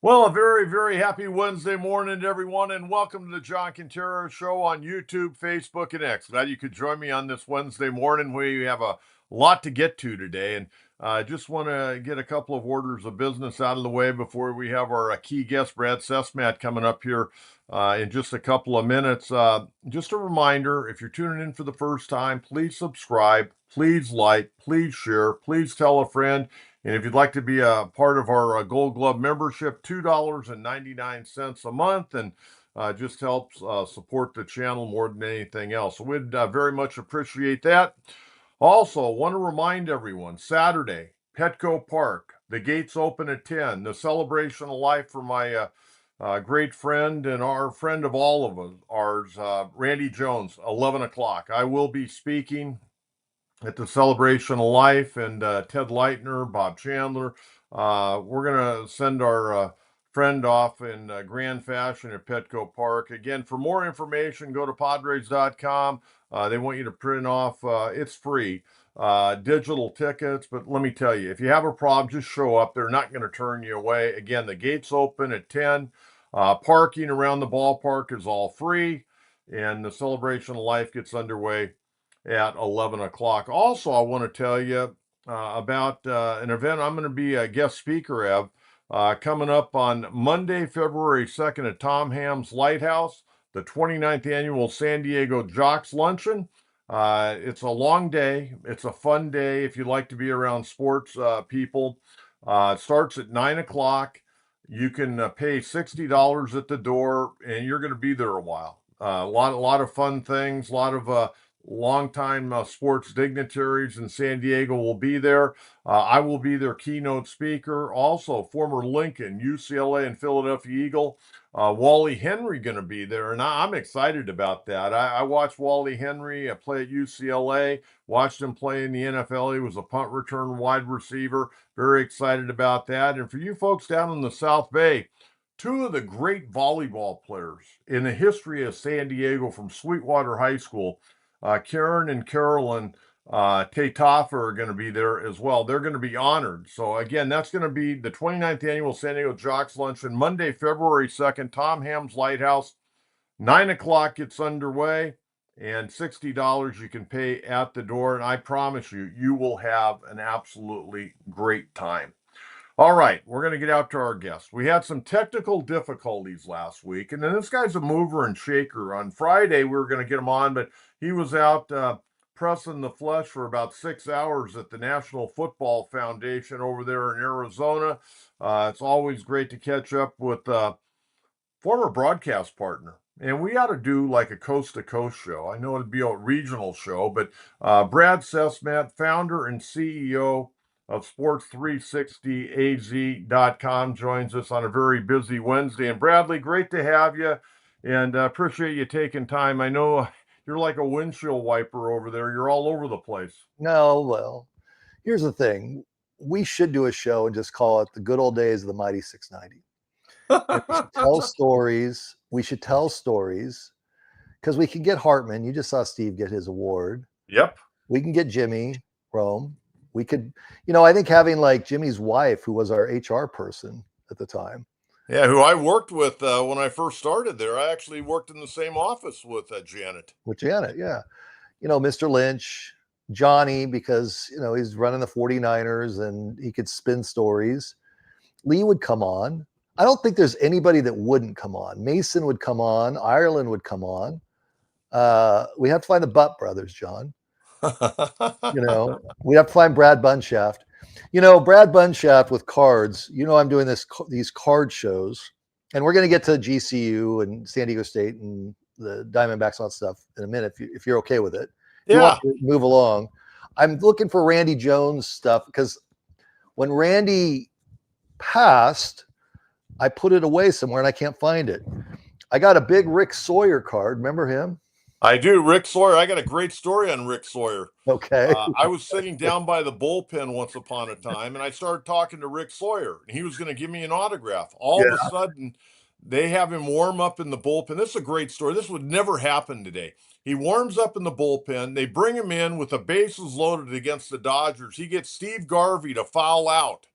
Well, a very, very happy Wednesday morning to everyone, and welcome to the John Kentera Show on YouTube, Facebook, and X. Glad you could join me on this Wednesday morning. We have a lot to get to today, and I just want to get a couple of orders of business out of the way before we have our key guest, Brad Cesmat, coming up here in just a couple of minutes. Just a reminder, if you're tuning in for the first time, please subscribe, please like, please share, please tell a friend. And if you'd like to be a part of our Gold Glove membership, $2.99 a month, and just helps support the channel more than anything else. So we'd very much appreciate that. Also, want to remind everyone, Saturday, Petco Park, the gates open at 10. The celebration of life for my great friend and our friend of all of us, ours, Randy Jones, 11 o'clock. I will be speaking at the Celebration of Life, and Ted Leitner, Bob Chandler. We're going to send our friend off in grand fashion at Petco Park. Again, for more information, go to Padres.com. They want you to print off, it's free, digital tickets. But let me tell you, if you have a problem, just show up. They're not going to turn you away. Again, the gates open at 10. Parking around the ballpark is all free, and the Celebration of Life gets underway at 11 o'clock. Also, I want to tell you about an event I'm going to be a guest speaker of coming up on Monday, February 2nd at Tom Ham's Lighthouse, the 29th annual San Diego Jocks Luncheon. It's a long day. It's a fun day if you like to be around sports people. It starts at 9 o'clock. You can pay $60 at the door, and you're going to be there a while. A lot of fun things, a lot of longtime sports dignitaries in San Diego will be there. I will be their keynote speaker. Also, former Lincoln, UCLA, and Philadelphia Eagle, Wally Henry going to be there, and I'm excited about that. I watched Wally Henry play at UCLA, watched him play in the NFL. He was a punt return wide receiver. Very excited about that. And for you folks down in the South Bay, two of the great volleyball players in the history of San Diego from Sweetwater High School, Karen and Carolyn Tatoffer are going to be there as well. They're going to be honored. So again, that's going to be the 29th annual San Diego Jocks Luncheon, Monday, February 2nd, Tom Ham's Lighthouse. 9 o'clock gets underway, and $60 you can pay at the door. And I promise you, you will have an absolutely great time. All right, we're going to get out to our guest. We had some technical difficulties last week, and then this guy's a mover and shaker. On Friday, we were going to get him on, but he was out pressing the flesh for about 6 hours at the National Football Foundation over there in Arizona. It's always great to catch up with former broadcast partner. And we ought to do like a coast to coast show. I know it'd be a regional show, but Brad Cesmat, founder and CEO of Sports360az.com, joins us on a very busy Wednesday. And Bradley, great to have you, and appreciate you taking time. I know you're like a windshield wiper over there. You're all over the place. No, well, here's the thing. We should do a show and just call it the good old days of the mighty 690. And we should tell stories. We should tell stories because we can get Hartman. You just saw Steve get his award. Yep. We can get Jimmy Rome. We could, I think having like Jimmy's wife, who was our HR person at the time. Yeah, who I worked with when I first started there. I actually worked in the same office with Janet. With Janet, yeah. Mr. Lynch, Johnny, because, he's running the 49ers and he could spin stories. Lee would come on. I don't think there's anybody that wouldn't come on. Mason would come on. Ireland would come on. We have to find the Butt brothers, John. We have to find Brad Bunshaft. Brad Bunshaft with cards. I'm doing these card shows, and we're going to get to GCU and San Diego State and the Diamondbacks and all that stuff in a minute if you're okay with it. If you want to move along. I'm looking for Randy Jones stuff because when Randy passed, I put it away somewhere and I can't find it. I got a big Rick Sawyer card. Remember him? I do. Rick Sawyer. I got a great story on Rick Sawyer. Okay. I was sitting down by the bullpen once upon a time, and I started talking to Rick Sawyer, and he was going to give me an autograph. All of a sudden, they have him warm up in the bullpen. This is a great story. This would never happen today. He warms up in the bullpen. They bring him in with the bases loaded against the Dodgers. He gets Steve Garvey to foul out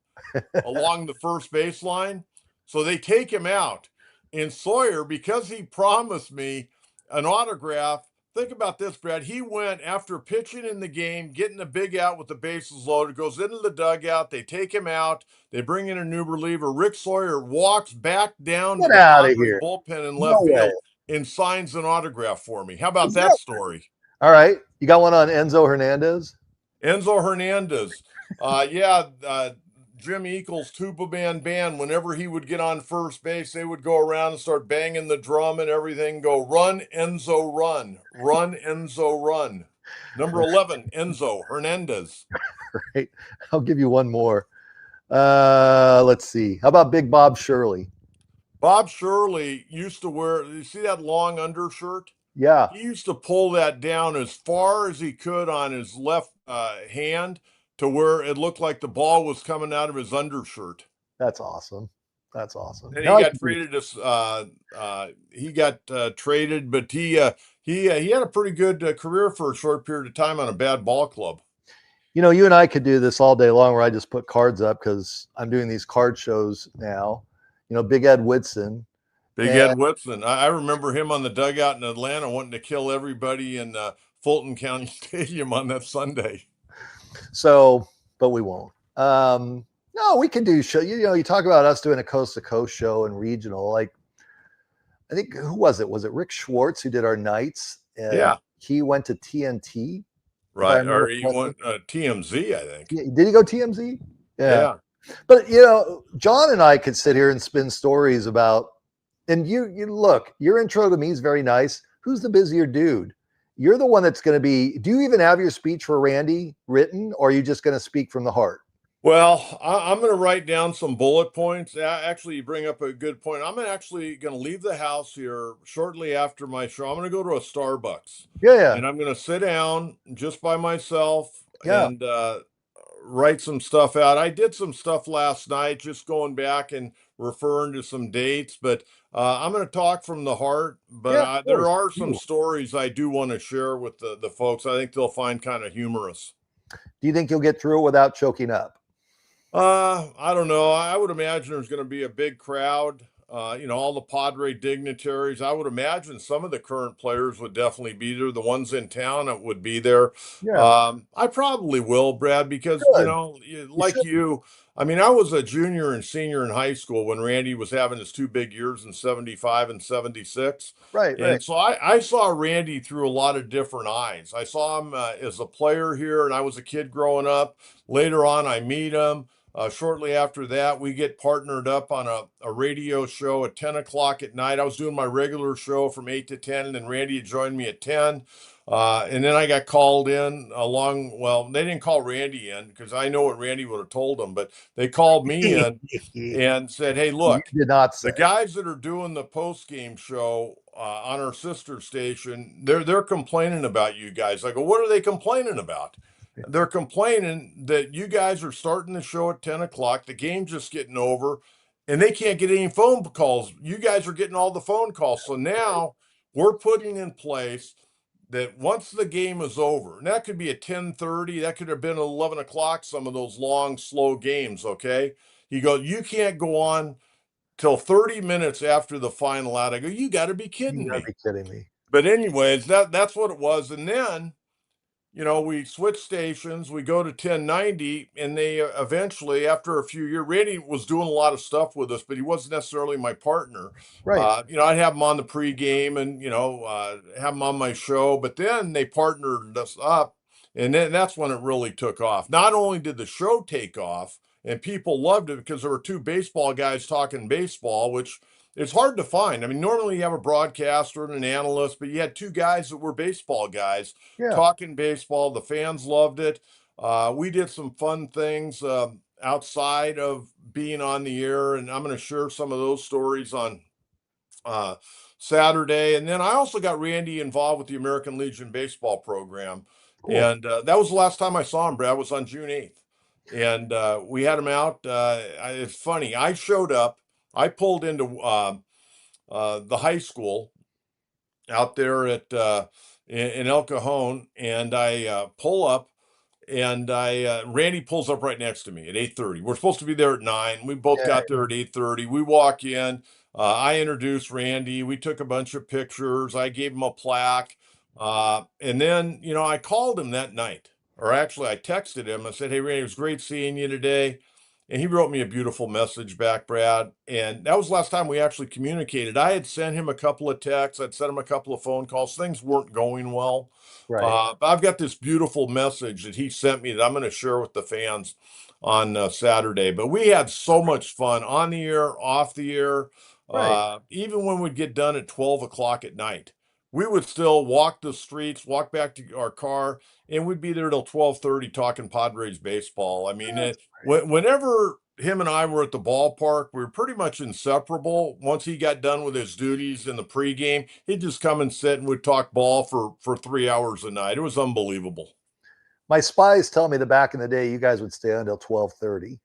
along the first baseline. So they take him out. And Sawyer, because he promised me an autograph, think about this, Brad. He went after pitching in the game, getting the big out with the bases loaded, goes into the dugout. They take him out. They bring in a new reliever. Rick Sawyer walks back down to Get the out of Padre here. bullpen in No left way. field and signs an autograph for me. How about Is that that story? all right? You got one on Enzo Hernandez? Enzo Hernandez. Yeah, Jim Eakles, Tuba Band, whenever he would get on first base, they would go around and start banging the drum and everything, go, run, Enzo, run. Run, Enzo, run. Number 11, Enzo Hernandez. Right. I'll give you one more. Let's see. How about Big Bob Shirley? Bob Shirley used to wear, you see that long undershirt? Yeah, He used to pull that down as far as he could on his left hand to where it looked like the ball was coming out of his undershirt. that's awesome. That's awesome. Then Now he I got can do, traded to he got traded, but he had a pretty good career for a short period of time on a bad ball club. you and I could do this all day long where I just put cards up because I'm doing these card shows now. Big Ed Whitson. Big And Ed Whitson, I remember him on the dugout in Atlanta wanting to kill everybody in Fulton County Stadium on that Sunday. so, but we won't. No, we can do show. You talk about us doing a coast to coast show and regional. Like, I think who was it? Was it Rick Schwartz who did our nights? Yeah, He went to TNT, if I right. remember Or he correctly. went TMZ, I think. Yeah, did he go TMZ? Yeah. Yeah. But John and I could sit here and spin stories about, and you look, your intro to me is very nice. Who's the busier dude? You're the one that's going to be. Do you even have your speech for Randy written, or are you just going to speak from the heart? Well, I'm going to write down some bullet points. Actually, you bring up a good point. I'm actually going to leave the house here shortly after my show. I'm going to go to a Starbucks Yeah, and I'm going to sit down just by myself yeah, and write some stuff out. I did some stuff last night, just going back and referring to some dates, but I'm going to talk from the heart. But yeah. Of there course. are some stories I do want to share with the folks. I think they'll find kind of humorous. Do you think you'll get through it without choking up? I don't know. I would imagine there's going to be a big crowd. All the Padre dignitaries. I would imagine some of the current players would definitely be there. The ones in town that would be there. Yeah, I probably will, Brad, because good. You like should. you. I mean, I was a junior and senior in high school when Randy was having his two big years in '75 and '76. Right, right. And so I saw Randy through a lot of different eyes. I saw him as a player here, and I was a kid growing up. Later on, I meet him. Shortly after that, we get partnered up on a radio show at 10 o'clock at night. I was doing my regular show from 8 to 10, and then Randy had joined me at 10. And then I got called in well, they didn't call Randy in because I know what Randy would have told them, but they called me in You and said, hey, look, did not say. the guys that are doing the post game show on our sister station, they're complaining about you guys. I go, what are they complaining about? They're complaining that you guys are starting the show at 10 o'clock. The game's just getting over, and they can't get any phone calls. You guys are getting all the phone calls. So now we're putting in place that once the game is over, and that could be at 10:30, that could have been 11 o'clock, some of those long, slow games, okay? You go, you can't go on till 30 minutes after the final out. I go, you got to be You kidding gotta me. be kidding me. But anyways, that's what it was. And then we switch stations, we go to 1090, and they eventually, after a few years, Randy was doing a lot of stuff with us, but he wasn't necessarily my partner. Right. I'd have him on the pregame and, have him on my show, but then they partnered us up, and then that's when it really took off. Not only did the show take off, and people loved it because there were two baseball guys talking baseball, which it's hard to find. I mean, normally you have a broadcaster and an analyst, but you had two guys that were baseball guys Yeah. talking baseball. The fans loved it. We did some fun things outside of being on the air, and I'm going to share some of those stories on Saturday. And then I also got Randy involved with the American Legion baseball program, Cool. and that was the last time I saw him. Brad was on June 8th, and we had him out. It's funny. I showed up. I pulled into the high school out there in El Cajon, and I pull up, and Randy pulls up right next to me at 8:30. We're supposed to be there at 9. We both got there at 8:30. We walk in. I introduced Randy. We took a bunch of pictures. I gave him a plaque. And then, I called him that night. Or actually, I texted him. I said, "Hey, Randy, it was great seeing you today." And he wrote me a beautiful message back, Brad. And that was the last time we actually communicated. I had sent him a couple of texts. I'd sent him a couple of phone calls. Things weren't going well. Right. But I've got this beautiful message that he sent me that I'm going to share with the fans on Saturday. But we had so much fun on the air, off the air. Right. Even when we'd get done at 12 o'clock at night, we would still walk the streets, walk back to our car, and we'd be there till 12:30 talking Padres baseball. I mean, That's great. whenever him and I were at the ballpark, we were pretty much inseparable. Once he got done with his duties in the pregame, he'd just come and sit and we'd talk ball for 3 hours a night. It was unbelievable. My spies tell me that back in the day, you guys would stay until 12:30,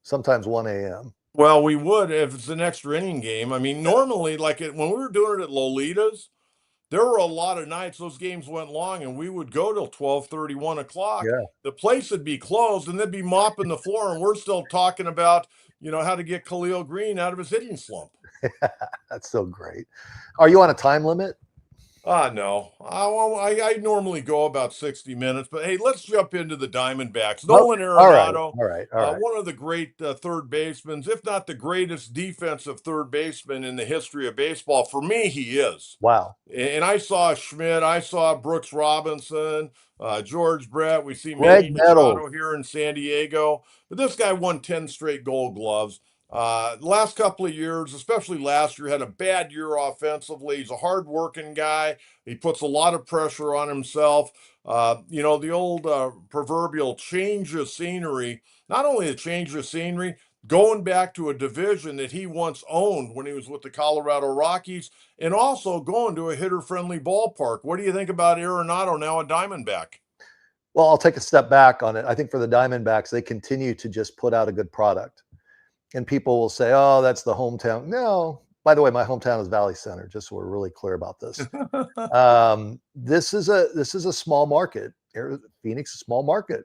sometimes 1 a.m. Well, we would if it's an extra inning game. I mean, normally, when we were doing it at Lolita's, there were a lot of nights those games went long, and we would go till 12:30, 1 o'clock. Yeah. The place would be closed, and they'd be mopping the floor, and we're still talking about, how to get Khalil Green out of his hitting slump. That's so great. Are you on a time limit? No. I normally go about 60 minutes, but hey, let's jump into the Diamondbacks. Oh, Nolan all right. Arenado, All right. All right. one of the great third basemen, if not the greatest defensive third baseman in the history of baseball. For me, he is. Wow. And I saw Schmidt, I saw Brooks Robinson, George Brett. We see Greg Manny Meadows. Machado here in San Diego. But this guy won 10 straight Gold Gloves. The last couple of years, especially last year, had a bad year offensively. He's a hard-working guy. He puts a lot of pressure on himself. The old proverbial change of scenery. Not only a change of scenery, going back to a division that he once owned when he was with the Colorado Rockies, and also going to a hitter-friendly ballpark. What do you think about Arenado now a Diamondback? Well, I'll take a step back on it. I think for the Diamondbacks, they continue to just put out a good product. And people will say, "Oh, that's the hometown." No, by the way, my hometown is Valley Center, just so we're really clear about this. This is a small market. Phoenix is a small market.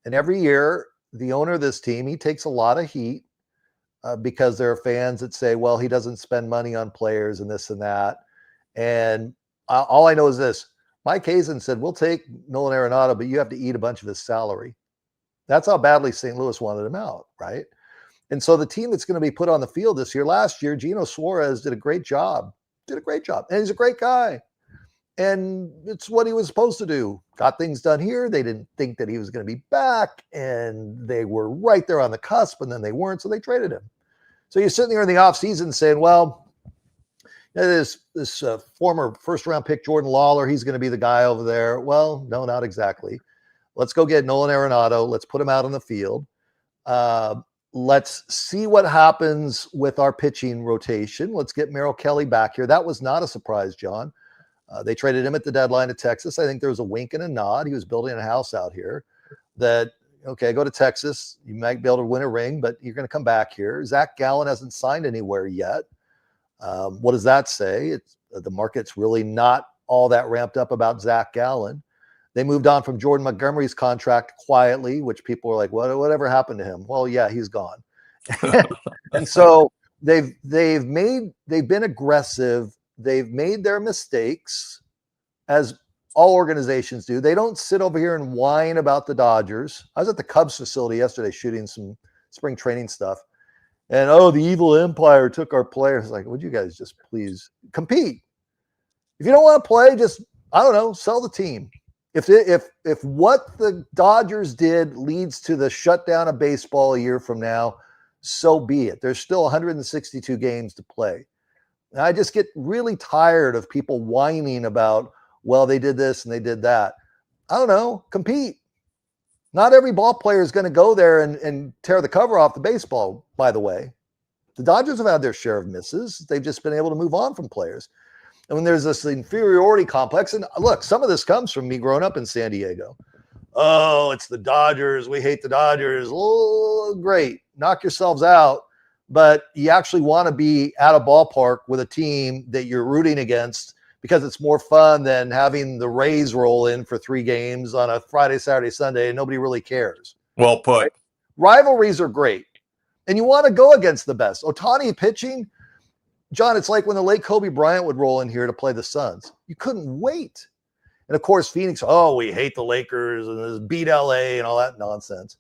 And every year, the owner of this team, he takes a lot of heat because there are fans that say, "Well, he doesn't spend money on players and this and that." And all I know is this. Mike Hazen said, "We'll take Nolan Arenado, but you have to eat a bunch of his salary." That's how badly St. Louis wanted him out, right? And so the team that's going to be put on the field this year, last year, Gino Suarez did a great job. And he's a great guy. And it's what he was supposed to do. Got things done here. They didn't think that he was going to be back. And they were right there on the cusp, and then they weren't. So they traded him. So you're sitting there in the offseason saying, well, this former first-round pick, Jordan Lawler, he's going to be the guy over there. Well, no, not exactly. Let's go get Nolan Arenado. Let's put him out on the field. Let's see what happens with our pitching rotation. Let's get Merrill Kelly back here. That was not a surprise, John. They traded him at the deadline to Texas. I think there was a wink and a nod. He was building a house out here that, okay, go to Texas. You might be able to win a ring, but you're going to come back here. Zach Gallen hasn't signed anywhere yet. What does that say? The market's really not all that ramped up about Zach Gallen. They moved on from Jordan Montgomery's contract quietly, which people were like, whatever happened to him? Well, yeah, he's gone. And so they've been aggressive. They've made their mistakes, as all organizations do. They don't sit over here and whine about the Dodgers. I was at the Cubs facility yesterday shooting some spring training stuff. And, the evil empire took our players. Like, would you guys just please compete? If you don't want to play, just, I don't know, sell the team. If what the Dodgers did leads to the shutdown of baseball a year from now, so be it. There's still 162 games to play. And I just get really tired of people whining about, well, they did this and they did that. I don't know, compete. Not every ball player is going to go there and tear the cover off the baseball, by the way. The Dodgers have had their share of misses. They've just been able to move on from players. And when there's this inferiority complex, and look, some of this comes from me growing up in San Diego. Oh, it's the Dodgers. We hate the Dodgers. Oh, great. Knock yourselves out. But you actually want to be at a ballpark with a team that you're rooting against because it's more fun than having the Rays roll in for 3 games on a Friday, Saturday, Sunday, and nobody really cares. Well put. Right? Rivalries are great. And you want to go against the best. Ohtani pitching, John, it's like when the late Kobe Bryant would roll in here to play the Suns. You couldn't wait. And of course, Phoenix, oh, we hate the Lakers and beat LA and all that nonsense.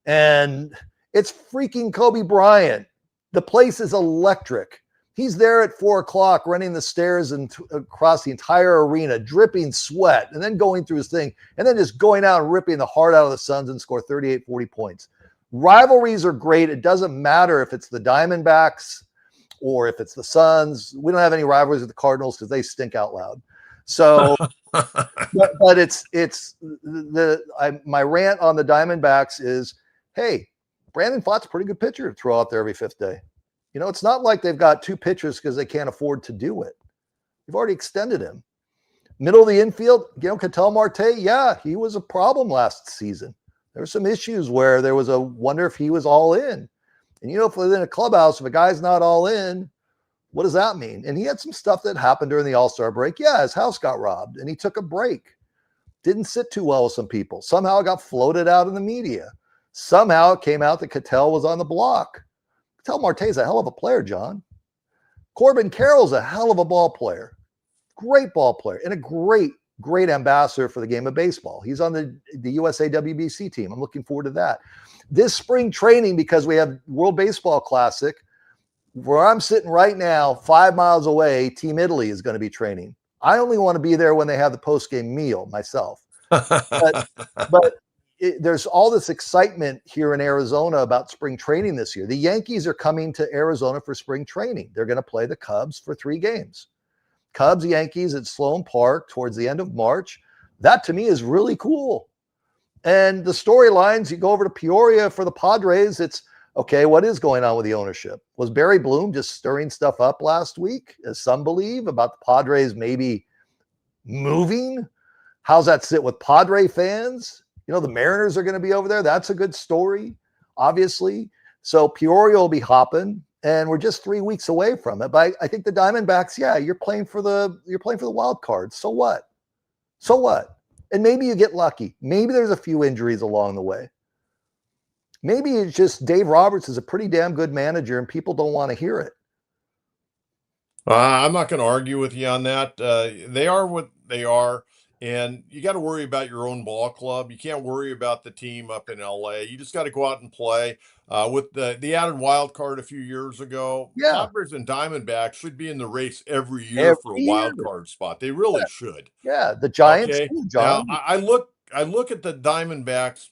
And it's freaking Kobe Bryant. The place is electric. He's there at 4:00 running the stairs and across the entire arena, dripping sweat, and then going through his thing, and then just going out and ripping the heart out of the Suns and score 38, 40 points. Rivalries are great. It doesn't matter if it's the Diamondbacks or if it's the Suns. We don't have any rivalries with the Cardinals because they stink out loud. So, but it's my rant on the Diamondbacks is, hey, Brandon Pfaadt's a pretty good pitcher to throw out there every 5th day. You know, it's not like they've got 2 pitchers because they can't afford to do it. You've already extended him. Middle of the infield, you know, Ketel Marte, yeah, he was a problem last season. There were some issues where there was a wonder if he was all in. And, you know, if within a clubhouse, if a guy's not all in, what does that mean? And he had some stuff that happened during the All-Star break. Yeah, his house got robbed and he took a break. Didn't sit too well with some people. Somehow it got floated out in the media. Somehow it came out that Ketel was on the block. Ketel Marte's a hell of a player, John. Corbin Carroll's a hell of a ball player. Great ball player and a great ambassador for the game of baseball. He's on the USA WBC team. I'm looking forward to that. This spring training, because we have World Baseball Classic, where I'm sitting right now, 5 miles away, Team Italy is going to be training. I only want to be there when they have the post-game meal myself. But there's all this excitement here in Arizona about spring training this year. The Yankees are coming to Arizona for spring training. They're going to play the Cubs for 3 games. Cubs, Yankees at Sloan Park towards the end of March. That to me is really cool. And the storylines, you go over to Peoria for the Padres, it's, okay, what is going on with the ownership? Was Barry Bloom just stirring stuff up last week, as some believe, about the Padres maybe moving? How's that sit with Padre fans? You know, the Mariners are going to be over there. That's a good story, obviously. So Peoria will be hopping, and we're just 3 weeks away from it. But I think the Diamondbacks, yeah, you're playing for the wild card. So what? So what? And maybe you get lucky. Maybe there's a few injuries along the way. Maybe it's just Dave Roberts is a pretty damn good manager and people don't want to hear it. I'm not going to argue with you on that. They are what they are, and you got to worry about your own ball club. You can't worry about the team up in LA. You just got to go out and play. With the added wild card a few years ago, Yeah. Padres and Diamondbacks should be in the race every year for a wild card spot. They really should. Yeah, the Giants Okay. too, John. Now I look at the Diamondbacks,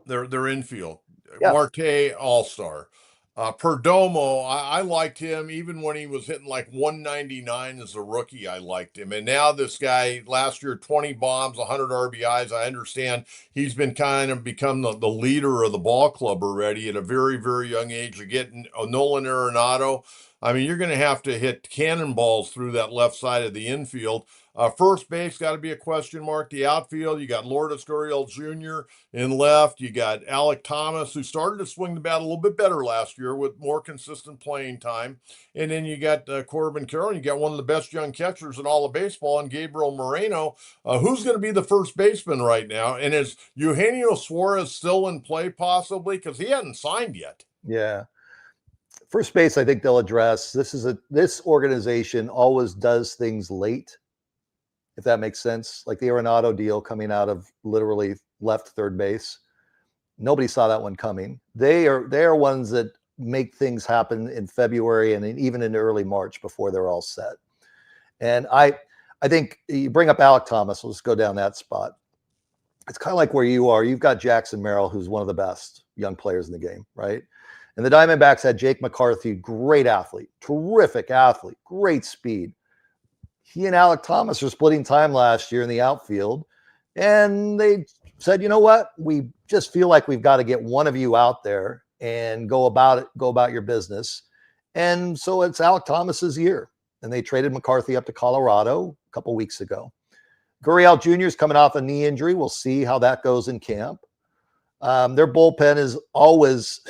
their infield. Yeah. Marte, all-star. Perdomo, I liked him even when he was hitting like 199 as a rookie. I liked him. And now this guy, last year, 20 bombs, 100 RBIs. I understand he's been kind of become the leader of the ball club already at a very, very young age. You're getting Nolan Arenado. I mean, you're going to have to hit cannonballs through that left side of the infield. First base got to be a question mark. The outfield, you got Lourdes Gurriel Jr. in left. You got Alec Thomas, who started to swing the bat a little bit better last year with more consistent playing time. And then you got Corbin Carroll. And you got one of the best young catchers in all of baseball, and Gabriel Moreno. Who's going to be the first baseman right now? And is Eugenio Suarez still in play possibly? Because he hadn't signed yet. Yeah. First base, I think they'll address. This organization always does things late, if that makes sense. Like the Arenado deal coming out of literally left third base. Nobody saw that one coming. They are ones that make things happen in February and even in early March before they're all set. And I think you bring up Alec Thomas. Let's go down that spot. It's kind of like where you are. You've got Jackson Merrill, who's one of the best young players in the game, right? And the Diamondbacks had Jake McCarthy, great athlete, terrific athlete, great speed. He and Alec Thomas are splitting time last year in the outfield. And they said, you know what? We just feel like we've got to get one of you out there and go about your business. And so it's Alec Thomas's year. And they traded McCarthy up to Colorado a couple weeks ago. Gurriel Jr. is coming off a knee injury. We'll see how that goes in camp. Their bullpen is always,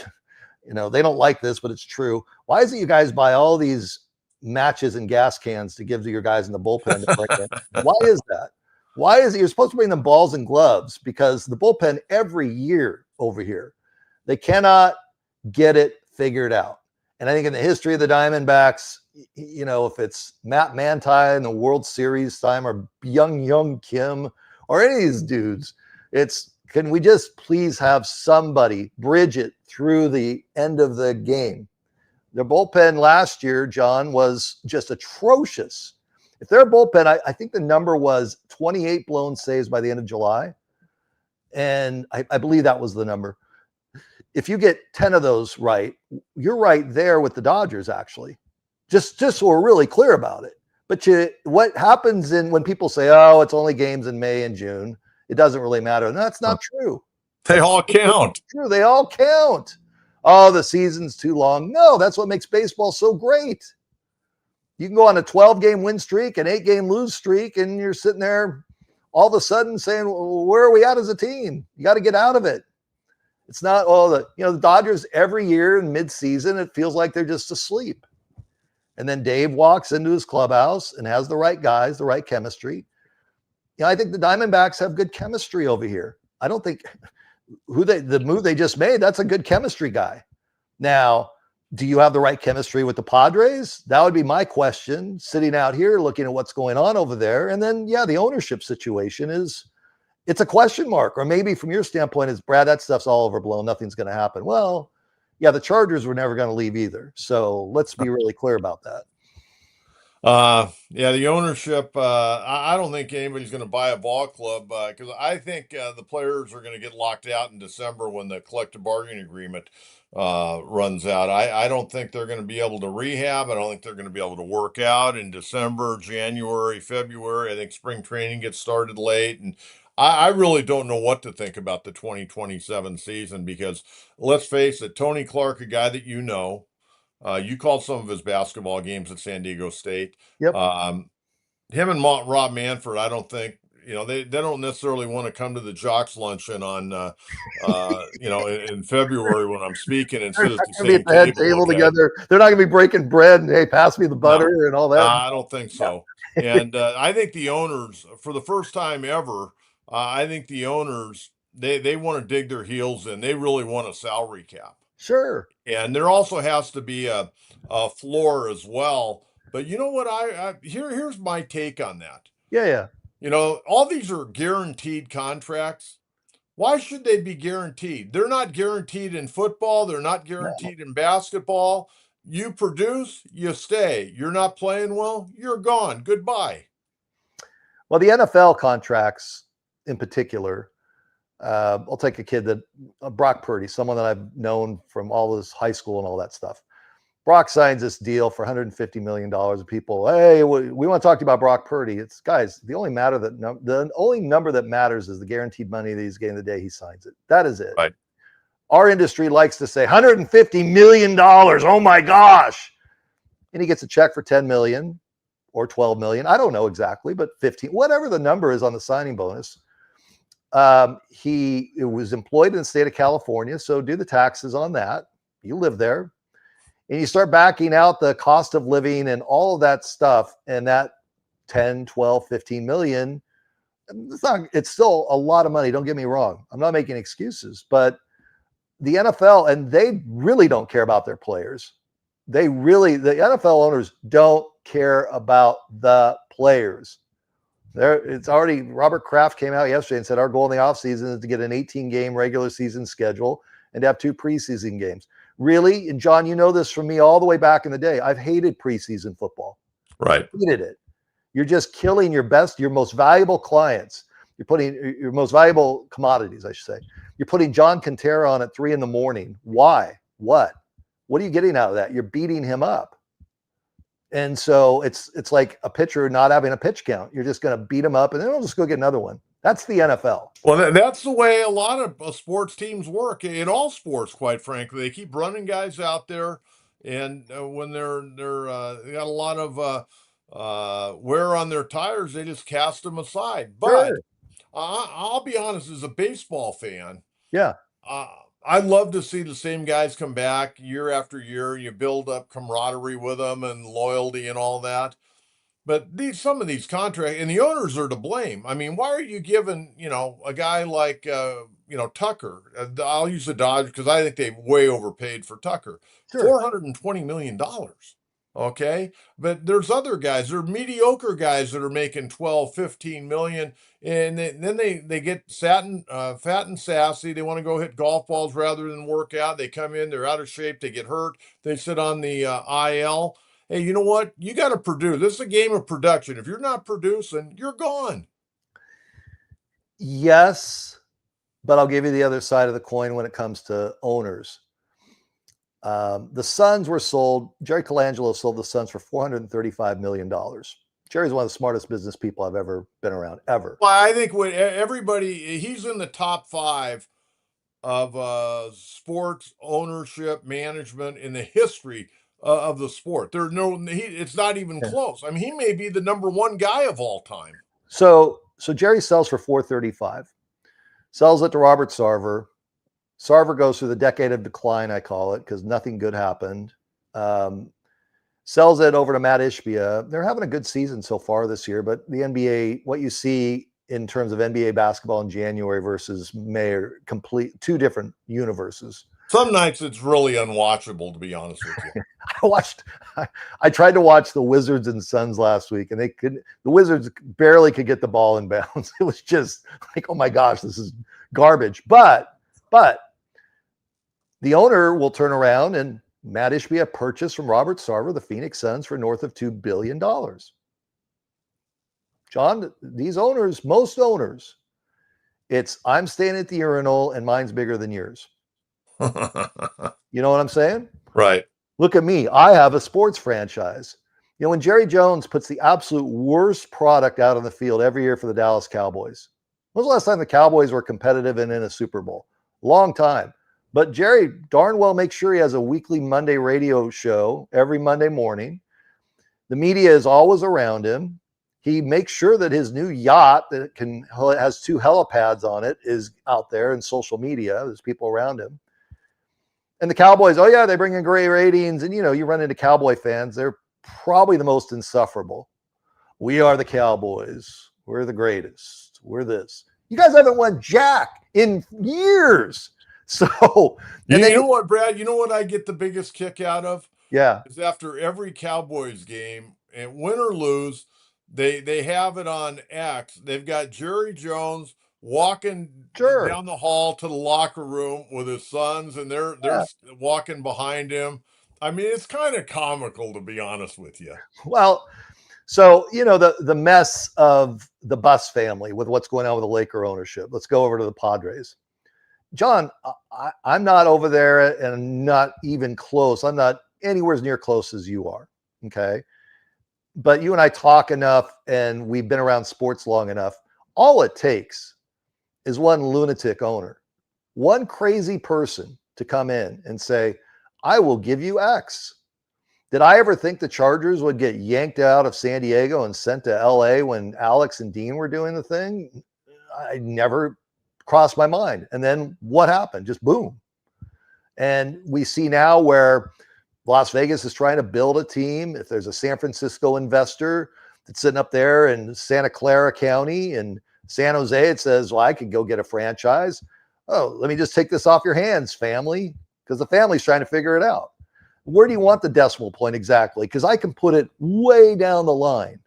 they don't like this, but it's true. Why is it you guys buy all these matches and gas cans to give to your guys in the bullpen to bring in. Why is that? Why is it you're supposed to bring them balls and gloves? Because the bullpen every year over here, they cannot get it figured out. And I think in the history of the Diamondbacks, if it's Matt Manti in the World Series time or Young Kim or any of these dudes, can we just please have somebody bridge it through the end of the game? Their bullpen last year, John, was just atrocious. If their bullpen, I think the number was 28 blown saves by the end of July. And I believe that was the number. If you get 10 of those right, you're right there with the Dodgers, actually. Just so we're really clear about it. But what happens when people say, oh, it's only games in May and June, it doesn't really matter. No, that's not true. They all count. True. They all count. Oh, the season's too long. No, that's what makes baseball so great. You can go on a 12-game win streak, an 8-game lose streak, and you're sitting there all of a sudden saying, well, where are we at as a team? You got to get out of it. It's not the Dodgers every year in mid-season, it feels like they're just asleep. And then Dave walks into his clubhouse and has the right guys, the right chemistry. I think the Diamondbacks have good chemistry over here. I don't think the move they just made, that's a good chemistry guy. Now, do you have the right chemistry with the Padres? That would be my question, sitting out here looking at what's going on over there. And then, the ownership situation it's a question mark. Or maybe from your standpoint is, Brad, that stuff's all overblown. Nothing's going to happen. Well, the Chargers were never going to leave either. So let's be really clear about that. The ownership, I don't think anybody's going to buy a ball club because I think the players are going to get locked out in December when the collective bargaining agreement runs out. I don't think they're going to be able to rehab. I don't think they're going to be able to work out in December, January, February. I think spring training gets started late. And I really don't know what to think about the 2027 season because let's face it, Tony Clark, a guy that you called some of his basketball games at San Diego State. Yep. Him and Rob Manfred, I don't think, they don't necessarily want to come to the Jocks luncheon on, in February when I'm speaking and sit at the same table together. They're not going to be breaking bread and, hey, pass me the butter and all that. I don't think so. And I think the owners, for the first time ever, I think the owners, they want to dig their heels in. They really want a salary cap. Sure. And there also has to be a floor as well. But you know what? Here's my take on that. Yeah. All these are guaranteed contracts. Why should they be guaranteed? They're not guaranteed in football. They're not guaranteed in basketball. You produce, you stay. You're not playing well, you're gone. Goodbye. Well, the NFL contracts in particular, I'll take a kid Brock Purdy, someone that I've known from all his high school and all that stuff. Brock signs this deal for $150 million. And people, hey, we want to talk to you about Brock Purdy. It's guys, the only number that matters is the guaranteed money that he's getting the day he signs it. That is it. Right. Our industry likes to say $150 million. Oh my gosh. And he gets a check for $10 million or $12 million. I don't know exactly, but 15, whatever the number is on the signing bonus. He was employed in the state of California. So do the taxes on that. You live there and you start backing out the cost of living and all of that stuff. And that 10, 12, 15 million, it's still a lot of money. Don't get me wrong. I'm not making excuses, but the NFL, and they really don't care about their players. The NFL owners don't care about the players. Robert Kraft came out yesterday and said, our goal in the offseason is to get an 18-game regular season schedule and to have 2 preseason games. Really? And John, you know this from me all the way back in the day. I've hated preseason football. Right. Hated it. You're just killing your most valuable clients. You're putting your most valuable commodities, I should say. You're putting John Kentera on at 3 a.m. Why? What are you getting out of that? You're beating him up. And so it's like a pitcher not having a pitch count. You're just going to beat him up and then we'll just go get another one. That's the NFL. Well, that's the way a lot of sports teams work in all sports, quite frankly. They keep running guys out there. And when they got a lot of wear on their tires, they just cast them aside. But Sure. I'll be honest, as a baseball fan, yeah, I'd love to see the same guys come back year after year. You build up camaraderie with them and loyalty and all that. But some of these contracts and the owners are to blame. I mean, why are you giving a guy like Tucker? I'll use the Dodgers because I think they've way overpaid for Tucker, Sure. $420 million. Okay, but there's other guys. They're mediocre guys that are making 12, 15 million, and then they get fat and sassy. They want to go hit golf balls rather than work out. They come in, they're out of shape, they get hurt, they sit on the IL. Hey, you know what? You got to produce. This is a game of production. If you're not producing, you're gone. Yes, but I'll give you the other side of the coin when it comes to owners. The Suns were sold. Jerry Colangelo sold the Suns for $435 million. Jerry's one of the smartest business people I've ever been around, ever. Well, I think when he's in the top 5 of sports ownership management in the history of the sport. It's not even close. I mean, he may be the number 1 guy of all time. So Jerry sells for $435, sells it to Robert Sarver. Sarver goes through the decade of decline, I call it, because nothing good happened. Sells it over to Matt Ishbia. They're having a good season so far this year, but the NBA, what you see in terms of NBA basketball in January versus May are two different universes. Some nights it's really unwatchable, to be honest with you. I tried to watch the Wizards and Suns last week, and the Wizards barely could get the ball in bounds. It was just like, oh my gosh, this is garbage. But the owner will turn around and Matt Ishbia purchased from Robert Sarver the Phoenix Suns for north of $2 billion. John, these owners, most owners, I'm staying at the urinal and mine's bigger than yours. You know what I'm saying? Right. Look at me. I have a sports franchise. When Jerry Jones puts the absolute worst product out on the field every year for the Dallas Cowboys. When was the last time the Cowboys were competitive and in a Super Bowl? Long time. But Jerry darn well makes sure he has a weekly Monday radio show every Monday morning. The media is always around him. He makes sure that his new yacht that has 2 helipads on it is out there in social media. There's people around him. And the Cowboys, oh yeah, they bring in great ratings. And you run into Cowboy fans. They're probably the most insufferable. We are the Cowboys. We're the greatest. We're this. You guys haven't won jack in years. So, you know what, Brad? You know what I get the biggest kick out of? Yeah. Is after every Cowboys game, and win or lose, they have it on X. They've got Jerry Jones walking down the hall to the locker room with his sons, and they're walking behind him. I mean, it's kind of comical, to be honest with you. Well, so the mess of the Bus family with what's going on with the Laker ownership. Let's go over to the Padres. John, I'm not over there and not even close. I'm not anywhere near close as you are. Okay. But you and I talk enough and we've been around sports long enough. All it takes is one lunatic owner, one crazy person to come in and say, I will give you X. Did I ever think the Chargers would get yanked out of San Diego and sent to LA when Alex and Dean were doing the thing? I never crossed my mind. And then what happened? Just boom. And we see now where Las Vegas is trying to build a team. If there's a San Francisco investor that's sitting up there in Santa Clara County and San Jose, it says, well, I could go get a franchise. Oh, let me just take this off your hands, family, because the family's trying to figure it out. Where do you want the decimal point exactly? Because I can put it way down the line.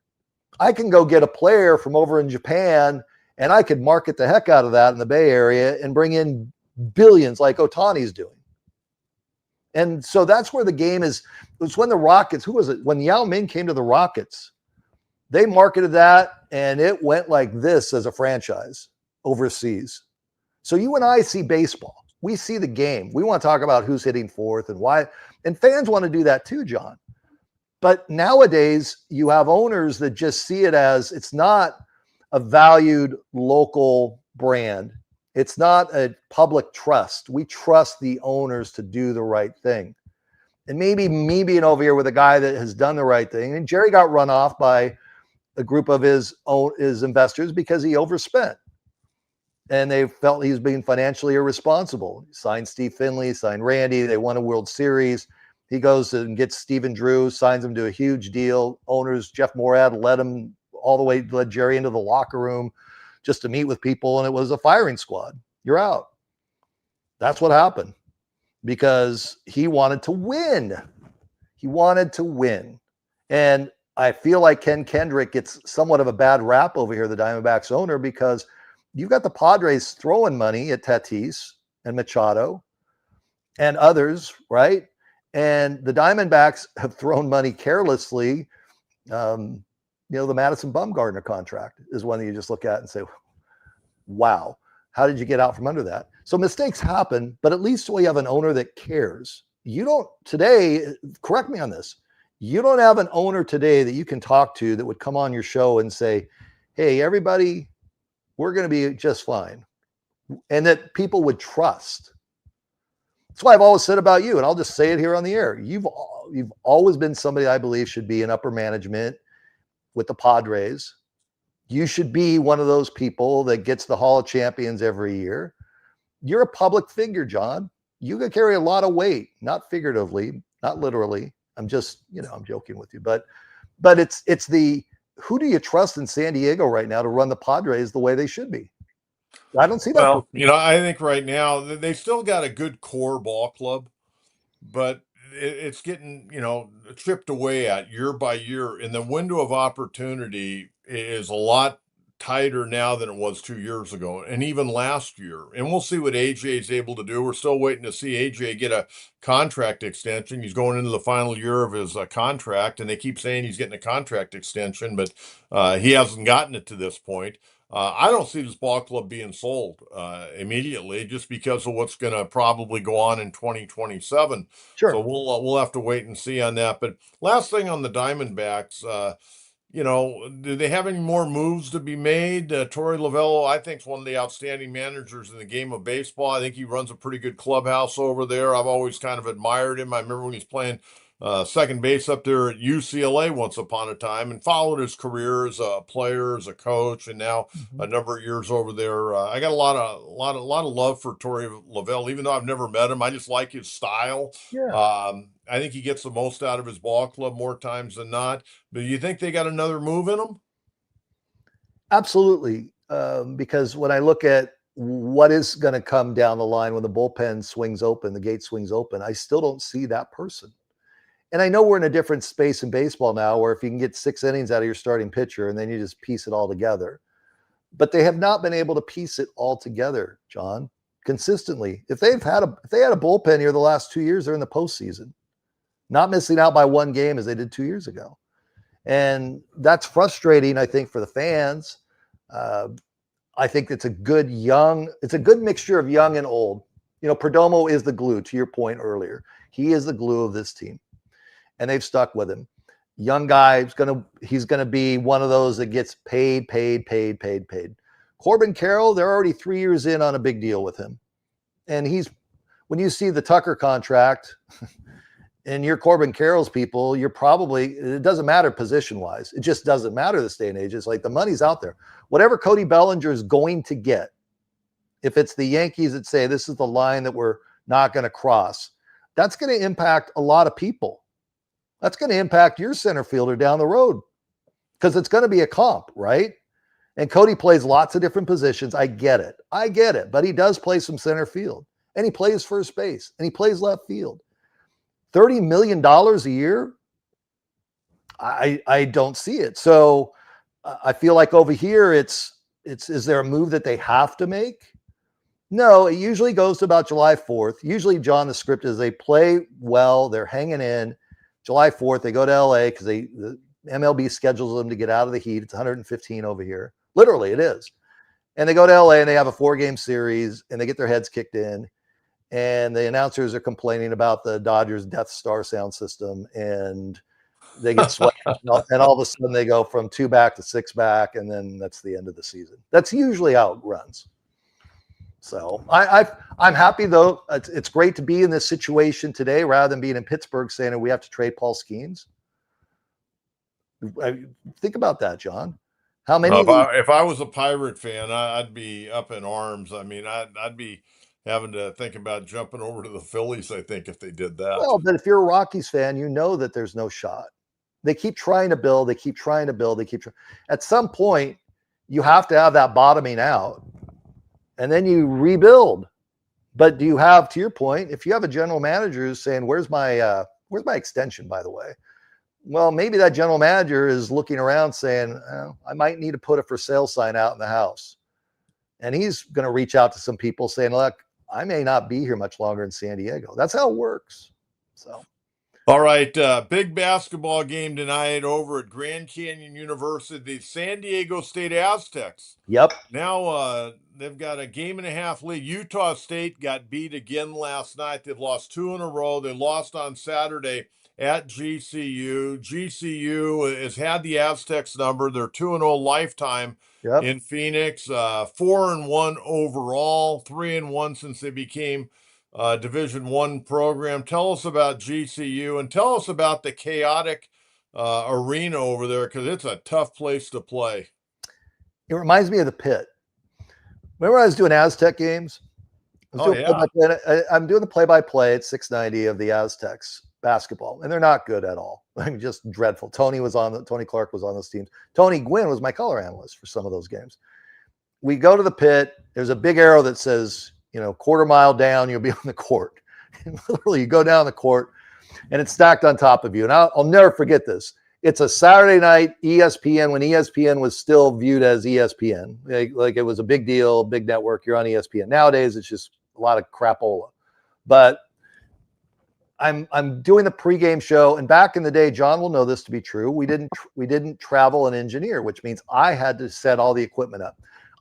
I can go get a player from over in Japan and I could market the heck out of that in the Bay Area and bring in billions like Ohtani's doing. And so that's where the game is. It was when the Rockets, who was it? When Yao Ming came to the Rockets, they marketed that and it went like this as a franchise overseas. So you and I see baseball. We see the game. We want to talk about who's hitting fourth and why. And fans want to do that too, John. But nowadays you have owners that just see it as it's not a valued local brand. It's not a public trust. We trust the owners to do the right thing. And maybe me being over here with a guy that has done the right thing. And Jerry got run off by a group of his investors because he overspent. and they felt he was being financially irresponsible. Signed Steve Finley, signed Randy. They won a World Series. He goes and gets Stephen Drew, signs him to a huge deal. Owners, Jeff Morad, led Jerry into the locker room just to meet with people, and it was a firing squad. You're out. That's what happened because he wanted to win. He wanted to win. And I feel like Ken Kendrick gets somewhat of a bad rap over here, the Diamondbacks owner, because you've got the Padres throwing money at Tatis and Machado and others, right? And the Diamondbacks have thrown money carelessly. The Madison Bumgarner contract is one that you just look at and say, wow, how did you get out from under that? So mistakes happen, but at least we have an owner that cares. You don't today, correct me on this, you don't have an owner today that you can talk to that would come on your show and say, hey, everybody, we're going to be just fine. And that people would trust. That's why I've always said about you, and I'll just say it here on the air. You've always been somebody I believe should be in upper management with the Padres. You should be one of those people that gets the Hall of Champions every year. You're a public figure, John. You can carry a lot of weight, not figuratively, not literally. I'm just, I'm joking with you, but it's the, who do you trust in San Diego right now to run the Padres the way they should be? I don't see that. Well, I think right now they still got a good core ball club, but it's getting, chipped away at year by year. And the window of opportunity is a lot tighter now than it was 2 years ago and even last year. And we'll see what AJ is able to do. We're still waiting to see AJ get a contract extension. He's going into the final year of his contract, and they keep saying he's getting a contract extension, but he hasn't gotten it to this point. I don't see this ball club being sold immediately just because of what's going to probably go on in 2027. Sure. So we'll have to wait and see on that. But last thing on the Diamondbacks, do they have any more moves to be made? Torey Lovello, I think, is one of the outstanding managers in the game of baseball. I think he runs a pretty good clubhouse over there. I've always kind of admired him. I remember when he's playing second base up there at UCLA once upon a time, and followed his career as a player, as a coach, and now a number of years over there. I got a lot of love for Torey Lovello, even though I've never met him. I just like his style. Yeah. I think he gets the most out of his ball club more times than not. But do you think they got another move in them? Absolutely. Because when I look at what is going to come down the line when the bullpen swings open, the gate swings open, I still don't see that person. And I know we're in a different space in baseball now where if you can get 6 innings out of your starting pitcher and then you just piece it all together. But they have not been able to piece it all together, John, consistently. If they had a bullpen here the last 2 years, they're in the postseason. Not missing out by one game as they did 2 years ago. And that's frustrating, I think, for the fans. I think it's a good mixture of young and old. Perdomo is the glue, to your point earlier. He is the glue of this team. And they've stuck with him. Young guy, he's gonna be one of those that gets paid. Corbin Carroll, they're already 3 years in on a big deal with him. And when you see the Tucker contract and you're Corbin Carroll's people, it doesn't matter position-wise. It just doesn't matter this day and age. It's like the money's out there. Whatever Cody Bellinger is going to get, if it's the Yankees that say this is the line that we're not going to cross, that's going to impact a lot of people. That's going to impact your center fielder down the road because it's going to be a comp, right? And Cody plays lots of different positions. I get it. But he does play some center field, and he plays first base, and he plays left field. $30 million a year? I don't see it. So I feel like over here, is there a move that they have to make? No, it usually goes to about July 4th. Usually, John, the script is they play well, they're hanging in. July 4th, they go to LA because the MLB schedules them to get out of the heat. It's 115 over here. Literally, it is. And they go to LA and they have a 4-game series and they get their heads kicked in. And the announcers are complaining about the Dodgers Death Star sound system, and they get swept. And all of a sudden they go from 2 back to 6 back, and then that's the end of the season. That's usually how it runs. So I'm happy, though. It's great to be in this situation today rather than being in Pittsburgh saying we have to trade Paul Skeens. Think about that, John. How many of these? If I was a Pirate fan, I'd be up in arms. I mean, I'd be having to think about jumping over to the Phillies, I think, if they did that. Well, but if you're a Rockies fan, you know that there's no shot. They keep trying to build. They keep trying to build. At some point, you have to have that bottoming out, and then you rebuild. But do you have, to your point, if you have a general manager who's saying, "Where's my extension?" By the way, well, maybe that general manager is looking around saying, "I might need to put a for sale sign out in the house," and he's going to reach out to some people saying, "Look, I may not be here much longer in San Diego." That's how it works. So. All right, big basketball game tonight over at Grand Canyon University. San Diego State Aztecs. Yep. Now they've got a game and a half lead. Utah State got beat again last night. They've lost 2 in a row. They lost on Saturday at GCU. GCU has had the Aztecs number. They're 2-0 lifetime Yep. in Phoenix. 4-1 overall, 3-1 since they became Division I program. Tell us about GCU and tell us about the chaotic arena over there, because it's a tough place to play. It reminds me of the pit. Remember I was doing Aztec games? I'm doing the play-by-play at 690 of the Aztecs basketball, and they're not good at all. I'm just dreadful. Tony Clark was on those teams. Tony Gwynn was my color analyst for some of those games. We go to the pit. There's a big arrow that says, quarter mile down, you'll be on the court. And literally, you go down the court, and it's stacked on top of you. And I'll never forget this. It's a Saturday night ESPN, when ESPN was still viewed as ESPN. Like it was a big deal, big network. You're on ESPN. Nowadays, it's just a lot of crapola. But I'm doing the pregame show, and back in the day, John will know this to be true. We didn't travel an engineer, which means I had to set all the equipment up.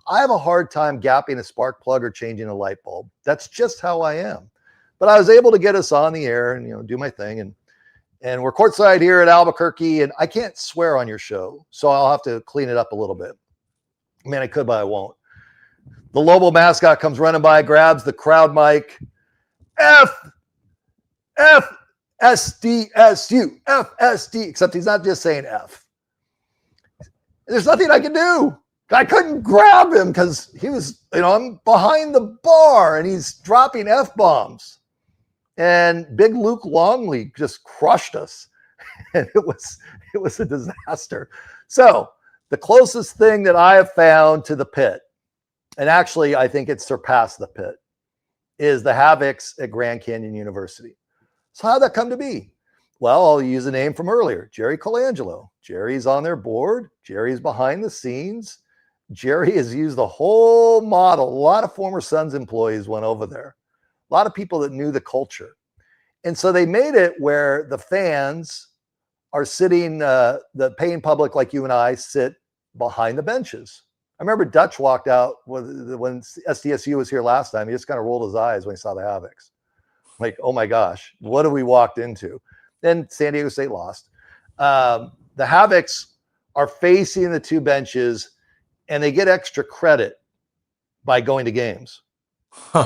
I have a hard time gapping a spark plug or changing a light bulb. That's just how I am. But I was able to get us on the air and do my thing, and we're courtside here at Albuquerque, and I can't swear on your show, so I'll have to clean it up a little bit. I mean, I could, but I won't. The Lobo mascot comes running by, grabs the crowd mic. FSDSU, FSD, except he's not just saying F. There's nothing I can do. I couldn't grab him because he was, I'm behind the bar and he's dropping F-bombs. And big Luke Longley just crushed us. And it was a disaster. So the closest thing that I have found to the pit, and actually I think it's surpassed the pit, is the Havocs at Grand Canyon University. So how'd that come to be? Well, I'll use a name from earlier, Jerry Colangelo. Jerry's on their board. Jerry's behind the scenes. Jerry has used the whole model. A lot of former Suns employees went over there. A lot of people that knew the culture. And so they made it where the fans are sitting, the paying public like you and I sit behind the benches. I remember Dutch walked out when SDSU was here last time. He just kind of rolled his eyes when he saw the Havocs. Like, oh my gosh, what have we walked into? Then San Diego State lost. The Havocs are facing the two benches, and they get extra credit by going to games. There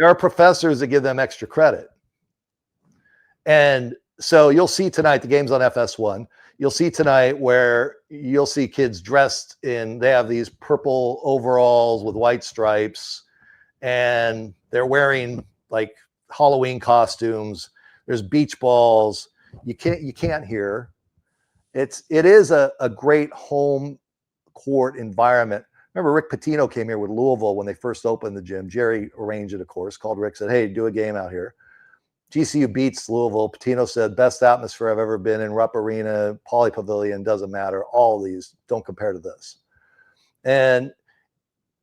are professors that give them extra credit. And so you'll see tonight, the game's on FS1. You'll see tonight where you'll see kids dressed they have these purple overalls with white stripes, and they're wearing like Halloween costumes. There's beach balls. You can't hear. It is a great home court environment. Remember, Rick Pitino came here with Louisville when they first opened the gym. Jerry arranged it, of course, called Rick, said, hey, do a game out here. GCU beats Louisville. Pitino said, best atmosphere I've ever been in, Rupp Arena, Pauley Pavilion, doesn't matter. All of these don't compare to this. And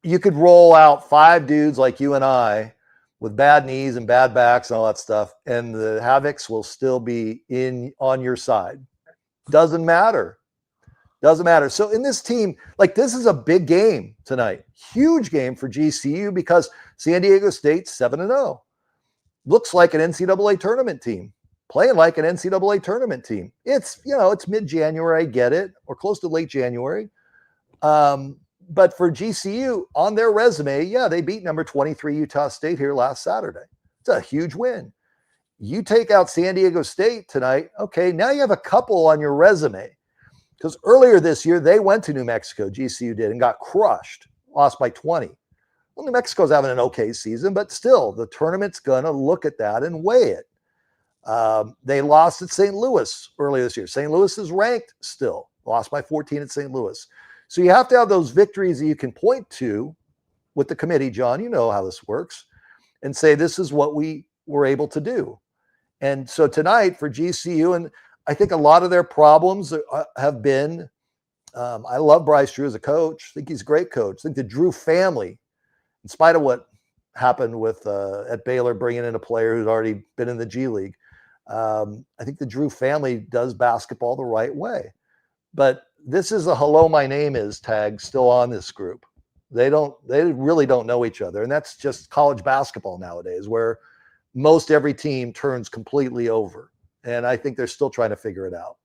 you could roll out 5 dudes like you and I with bad knees and bad backs and all that stuff, and the Havocs will still be on your side. Doesn't matter. Doesn't matter. So in this team, like, this is a big game tonight. Huge game for GCU because San Diego State's 7-0. Looks like an NCAA tournament team, playing like an NCAA tournament team. It's mid-January, I get it, or close to late January. But for GCU, on their resume, yeah, they beat number 23 Utah State here last Saturday. It's a huge win. You take out San Diego State tonight, okay, now you have a couple on your resume. Because earlier this year, they went to New Mexico, GCU did, and got crushed, lost by 20. Well, New Mexico's having an okay season, but still, the tournament's going to look at that and weigh it. They lost at St. Louis earlier this year. St. Louis is ranked still, lost by 14 at St. Louis. So you have to have those victories that you can point to with the committee, John, you know how this works, and say, this is what we were able to do. And so tonight for GCU, and I think a lot of their problems have been, I love Bryce Drew as a coach. I think he's a great coach. I think the Drew family, in spite of what happened with at Baylor, bringing in a player who's already been in the G League, I think the Drew family does basketball the right way. But this is a hello, my name is tag still on this group. They really don't know each other. And that's just college basketball nowadays, where most every team turns completely over. And I think they're still trying to figure it out.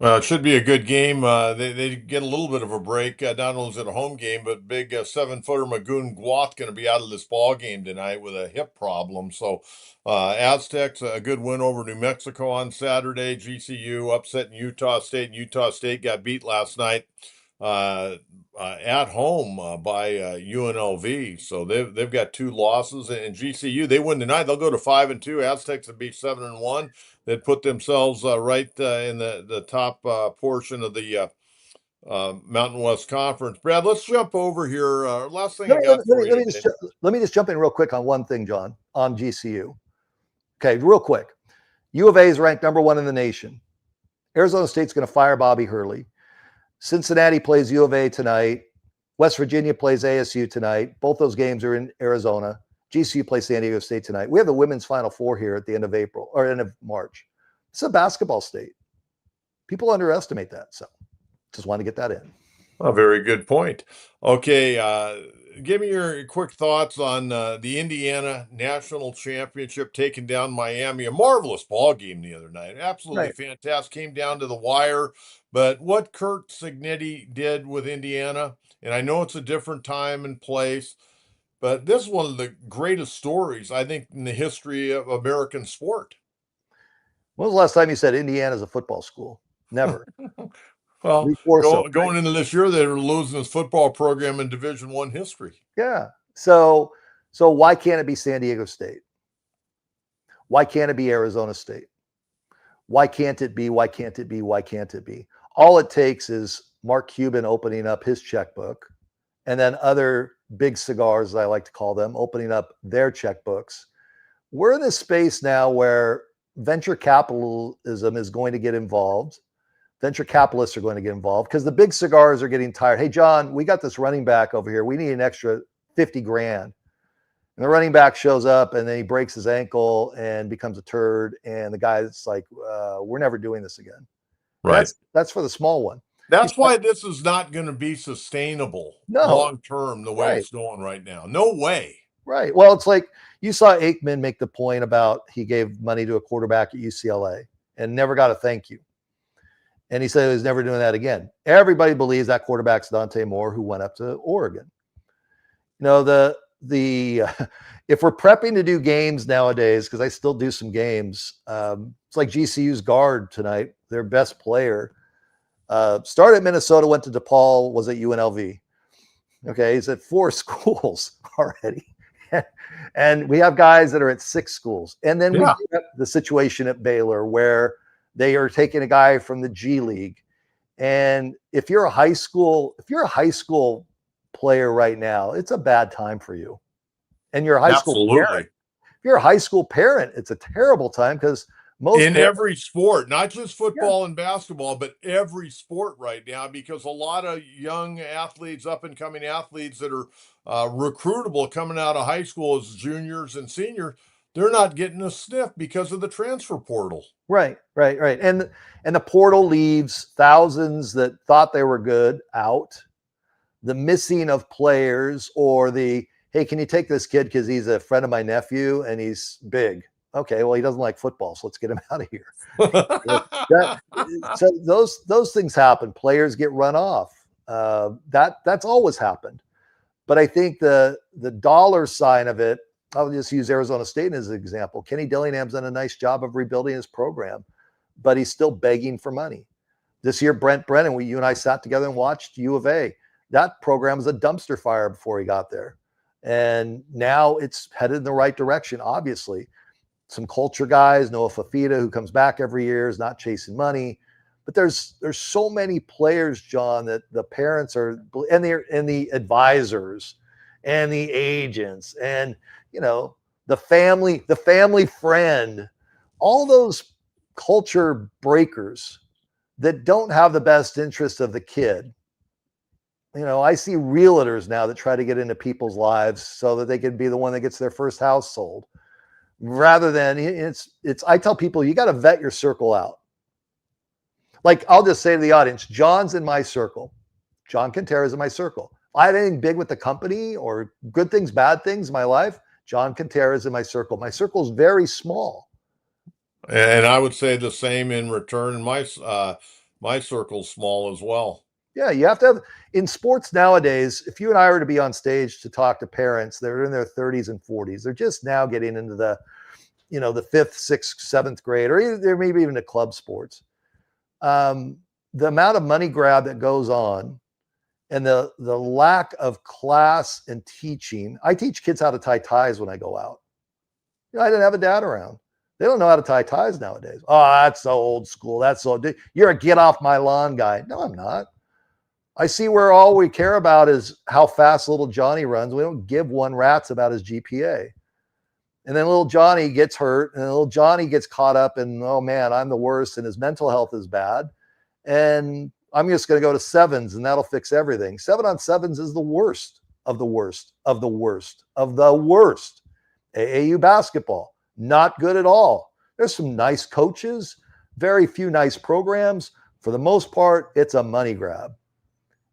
Well, it should be a good game. They get a little bit of a break. Not only is it a home game, but big 7-footer Magoon Guath going to be out of this ball game tonight with a hip problem. So Aztecs, a good win over New Mexico on Saturday. GCU upsetting Utah State. Utah State got beat last night at home by UNLV. So they've got 2 losses. And GCU, they win tonight. They'll go to 5-2. Aztecs would be 7-1. They'd put themselves right in the top portion of the Mountain West Conference. Brad, let's jump over here. Last thing I got for you. Let me just jump in real quick on one thing, John, on GCU. Okay, real quick. U of A is ranked number 1 in the nation. Arizona State's going to fire Bobby Hurley. Cincinnati plays U of A tonight. West Virginia plays ASU tonight. Both those games are in Arizona. GCU plays San Diego State tonight. We have the women's Final Four here at the end of April or end of March. It's a basketball state. People underestimate that. So just want to get that in. A very good point. Okay. Give me your quick thoughts on the Indiana National Championship taking down Miami. A marvelous ball game the other night. Absolutely fantastic. Came down to the wire. But what Kurt Signetti did with Indiana, and I know it's a different time and place, but this is one of the greatest stories, I think, in the history of American sport. When was the last time you said Indiana's a football school? Never. Well, going into this year, they were losing this football program in Division I history. Yeah. So why can't it be San Diego State? Why can't it be Arizona State? Why can't it be? Why can't it be? Why can't it be? All it takes is Mark Cuban opening up his checkbook, and then other big cigars, as I like to call them, opening up their checkbooks. We're in this space now where venture capitalism is going to get involved. Venture capitalists are going to get involved because the big cigars are getting tired. Hey, John, we got this running back over here. We need an extra 50 grand. And the running back shows up and then he breaks his ankle and becomes a turd. And the guy's like, we're never doing this again. Right. That's for the small one. That's why this is not going to be sustainable long term the way it's going right now. No way. Right. Well, it's like you saw Aikman make the point about he gave money to a quarterback at UCLA and never got a thank you. And he said he was never doing that again. Everybody believes that quarterback's Dante Moore, who went up to Oregon. You know, if we're prepping to do games nowadays, because I still do some games, it's like GCU's guard tonight, their best player. Started at Minnesota, went to DePaul, was at UNLV. Okay, he's at 4 schools already. And we have guys that are at 6 schools. And then we have the situation at Baylor where they are taking a guy from the G League. And if you're a high school player right now, it's a bad time for you. And you're a high school parent. If you're a high school parent, it's a terrible time because every sport, not just football and basketball, but every sport right now, because a lot of young athletes, up and coming athletes that are recruitable coming out of high school as juniors and seniors, they're not getting a sniff because of the transfer portal. Right. And the portal leaves thousands that thought they were good out. The missing of players or hey, can you take this kid because he's a friend of my nephew and he's big? Okay, well, he doesn't like football, so let's get him out of here. So those things happen. Players get run off. That's always happened. But I think the dollar side of it, I'll just use Arizona State as an example. Kenny Dillingham's done a nice job of rebuilding his program, but he's still begging for money. This year, Brent Brennan, you and I sat together and watched U of A. That program was a dumpster fire before he got there. And now it's headed in the right direction, obviously. Some culture guys, Noah Fafita, who comes back every year, is not chasing money. But there's so many players, John, that the parents are, and the advisors and the agents and, the family friend, all those culture breakers that don't have the best interest of the kid. I see realtors now that try to get into people's lives so that they can be the one that gets their first house sold, rather than I tell people, you got to vet your circle out. Like, I'll just say to the audience, John's in my circle. John Kentera is in my circle. If I have anything big with the company or good things, bad things in my life, John Kentera is in my circle. My circle is very small. And I would say the same in return. My circle's small as well. Yeah, you have to have, in sports nowadays, if you and I were to be on stage to talk to parents that are in their 30s and 40s, they're just now getting into the, the 5th, 6th, 7th grade, or they're maybe even to club sports. The amount of money grab that goes on and the lack of class and teaching. I teach kids how to tie ties when I go out. I didn't have a dad around. They don't know how to tie ties nowadays. Oh, that's so old school. That's so, you're a get off my lawn guy. No, I'm not. I see where all we care about is how fast little Johnny runs. We don't give one rat's about his GPA. And then little Johnny gets hurt, and little Johnny gets caught up in, oh man, I'm the worst, and his mental health is bad. And I'm just going to go to sevens, and that'll fix everything. 7-on-7s is the worst of the worst of the worst of the worst. AAU basketball, not good at all. There's some nice coaches, very few nice programs. For the most part, it's a money grab.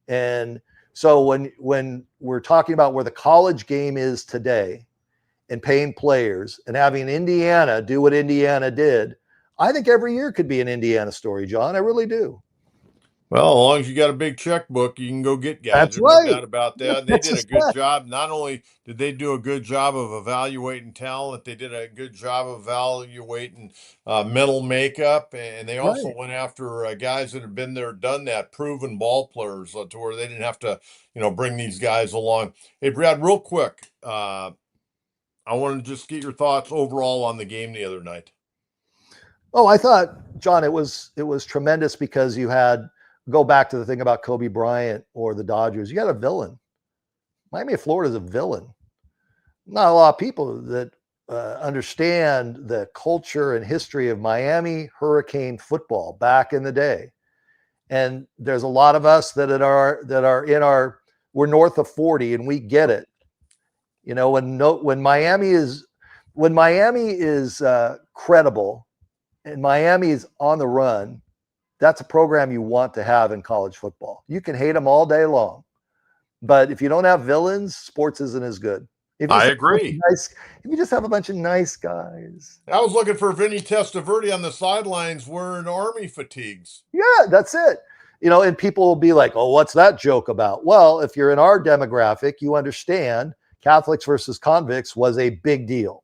And so when we're talking about where the college game is today and paying players and having Indiana do what Indiana did, I think every year could be an Indiana story, John. I really do. Well, as long as you got a big checkbook, you can go get guys. That's There's right. no doubt about that. They did a good job. Not only did they do a good job of evaluating talent, they did a good job of evaluating mental makeup, and they also went after guys that have been there, done that, proven ball players, to where they didn't have to, bring these guys along. Hey, Brad, real quick, I want to just get your thoughts overall on the game the other night. Oh, I thought, John, it was tremendous because you had. Go back to the thing about Kobe Bryant or the Dodgers. You got a villain. Miami of Florida is a villain. Not a lot of people that understand the culture and history of Miami Hurricane football back in the day. And there's a lot of us that we're north of 40 and we get it. When Miami is credible and Miami is on the run, that's a program you want to have in college football. You can hate them all day long, but if you don't have villains, sports isn't as good. I agree. If you just have a bunch of nice guys. I was looking for Vinny Testaverde on the sidelines wearing Army fatigues. Yeah, that's it. And people will be like, oh, what's that joke about? Well, if you're in our demographic, you understand Catholics versus convicts was a big deal,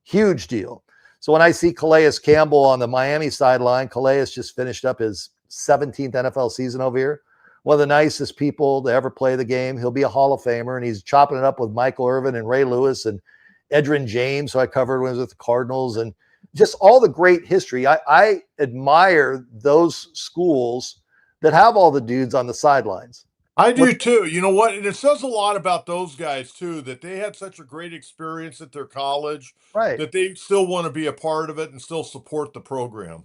huge deal. So when I see Calais Campbell on the Miami sideline, Calais just finished up his 17th NFL season over here. One of the nicest people to ever play the game. He'll be a Hall of Famer, and he's chopping it up with Michael Irvin and Ray Lewis and Edrin James, who I covered when he was with the Cardinals, and just all the great history. I admire those schools that have all the dudes on the sidelines. I do too. You know what? And it says a lot about those guys too, that they had such a great experience at their college, right, that they still want to be a part of it and still support the program.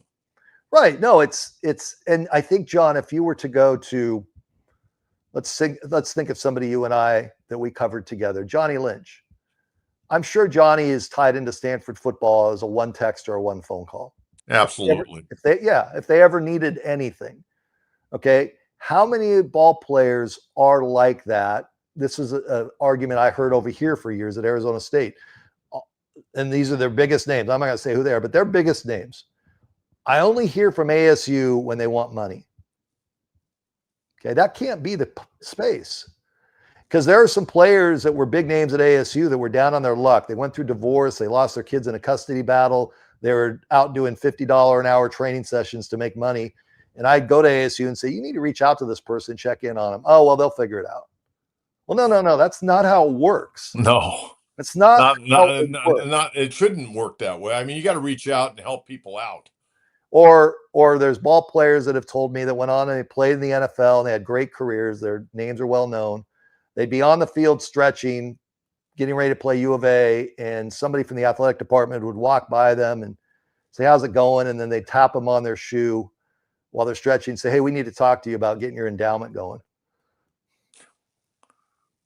Right. No, it's, and I think, John, if you were to go to, let's think of somebody you and I that we covered together, Johnny Lynch. I'm sure Johnny is tied into Stanford football as a one text or a one phone call. Absolutely. If they ever needed anything. Okay. How many ball players are like that? This is an argument I heard over here for years at Arizona State. And these are their biggest names. I'm not going to say who they are, but they're biggest names. I only hear from ASU when they want money. Okay, that can't be the space. Because there are some players that were big names at ASU that were down on their luck. They went through divorce. They lost their kids in a custody battle. They were out doing $50 an hour training sessions to make money. And I'd go to ASU and say, you need to reach out to this person, check in on them. Oh, well, they'll figure it out. Well, no. That's not how it works. No, It's not how it works. it shouldn't work that way. I mean, you got to reach out and help people out. Or there's ball players that have told me that went on and they played in the NFL and they had great careers. Their names are well known. They'd be on the field stretching, getting ready to play U of A, and somebody from the athletic department would walk by them and say, how's it going? And then they'd tap them on their shoe while they're stretching and say, hey, we need to talk to you about getting your endowment going.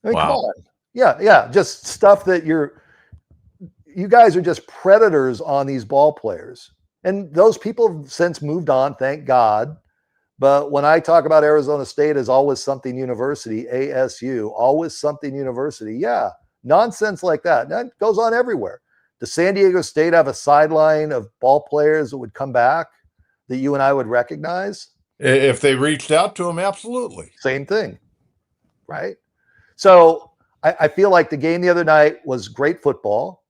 I mean, wow. Come on. Yeah. Just stuff that you guys are just predators on these ball players. And those people have since moved on, thank God. But when I talk about Arizona State as always something university, ASU, always something university, yeah, nonsense like that. That goes on everywhere. Does San Diego State have a sideline of ball players that would come back that you and I would recognize? If they reached out to them, absolutely. Same thing, right? So I feel like the game the other night was great football.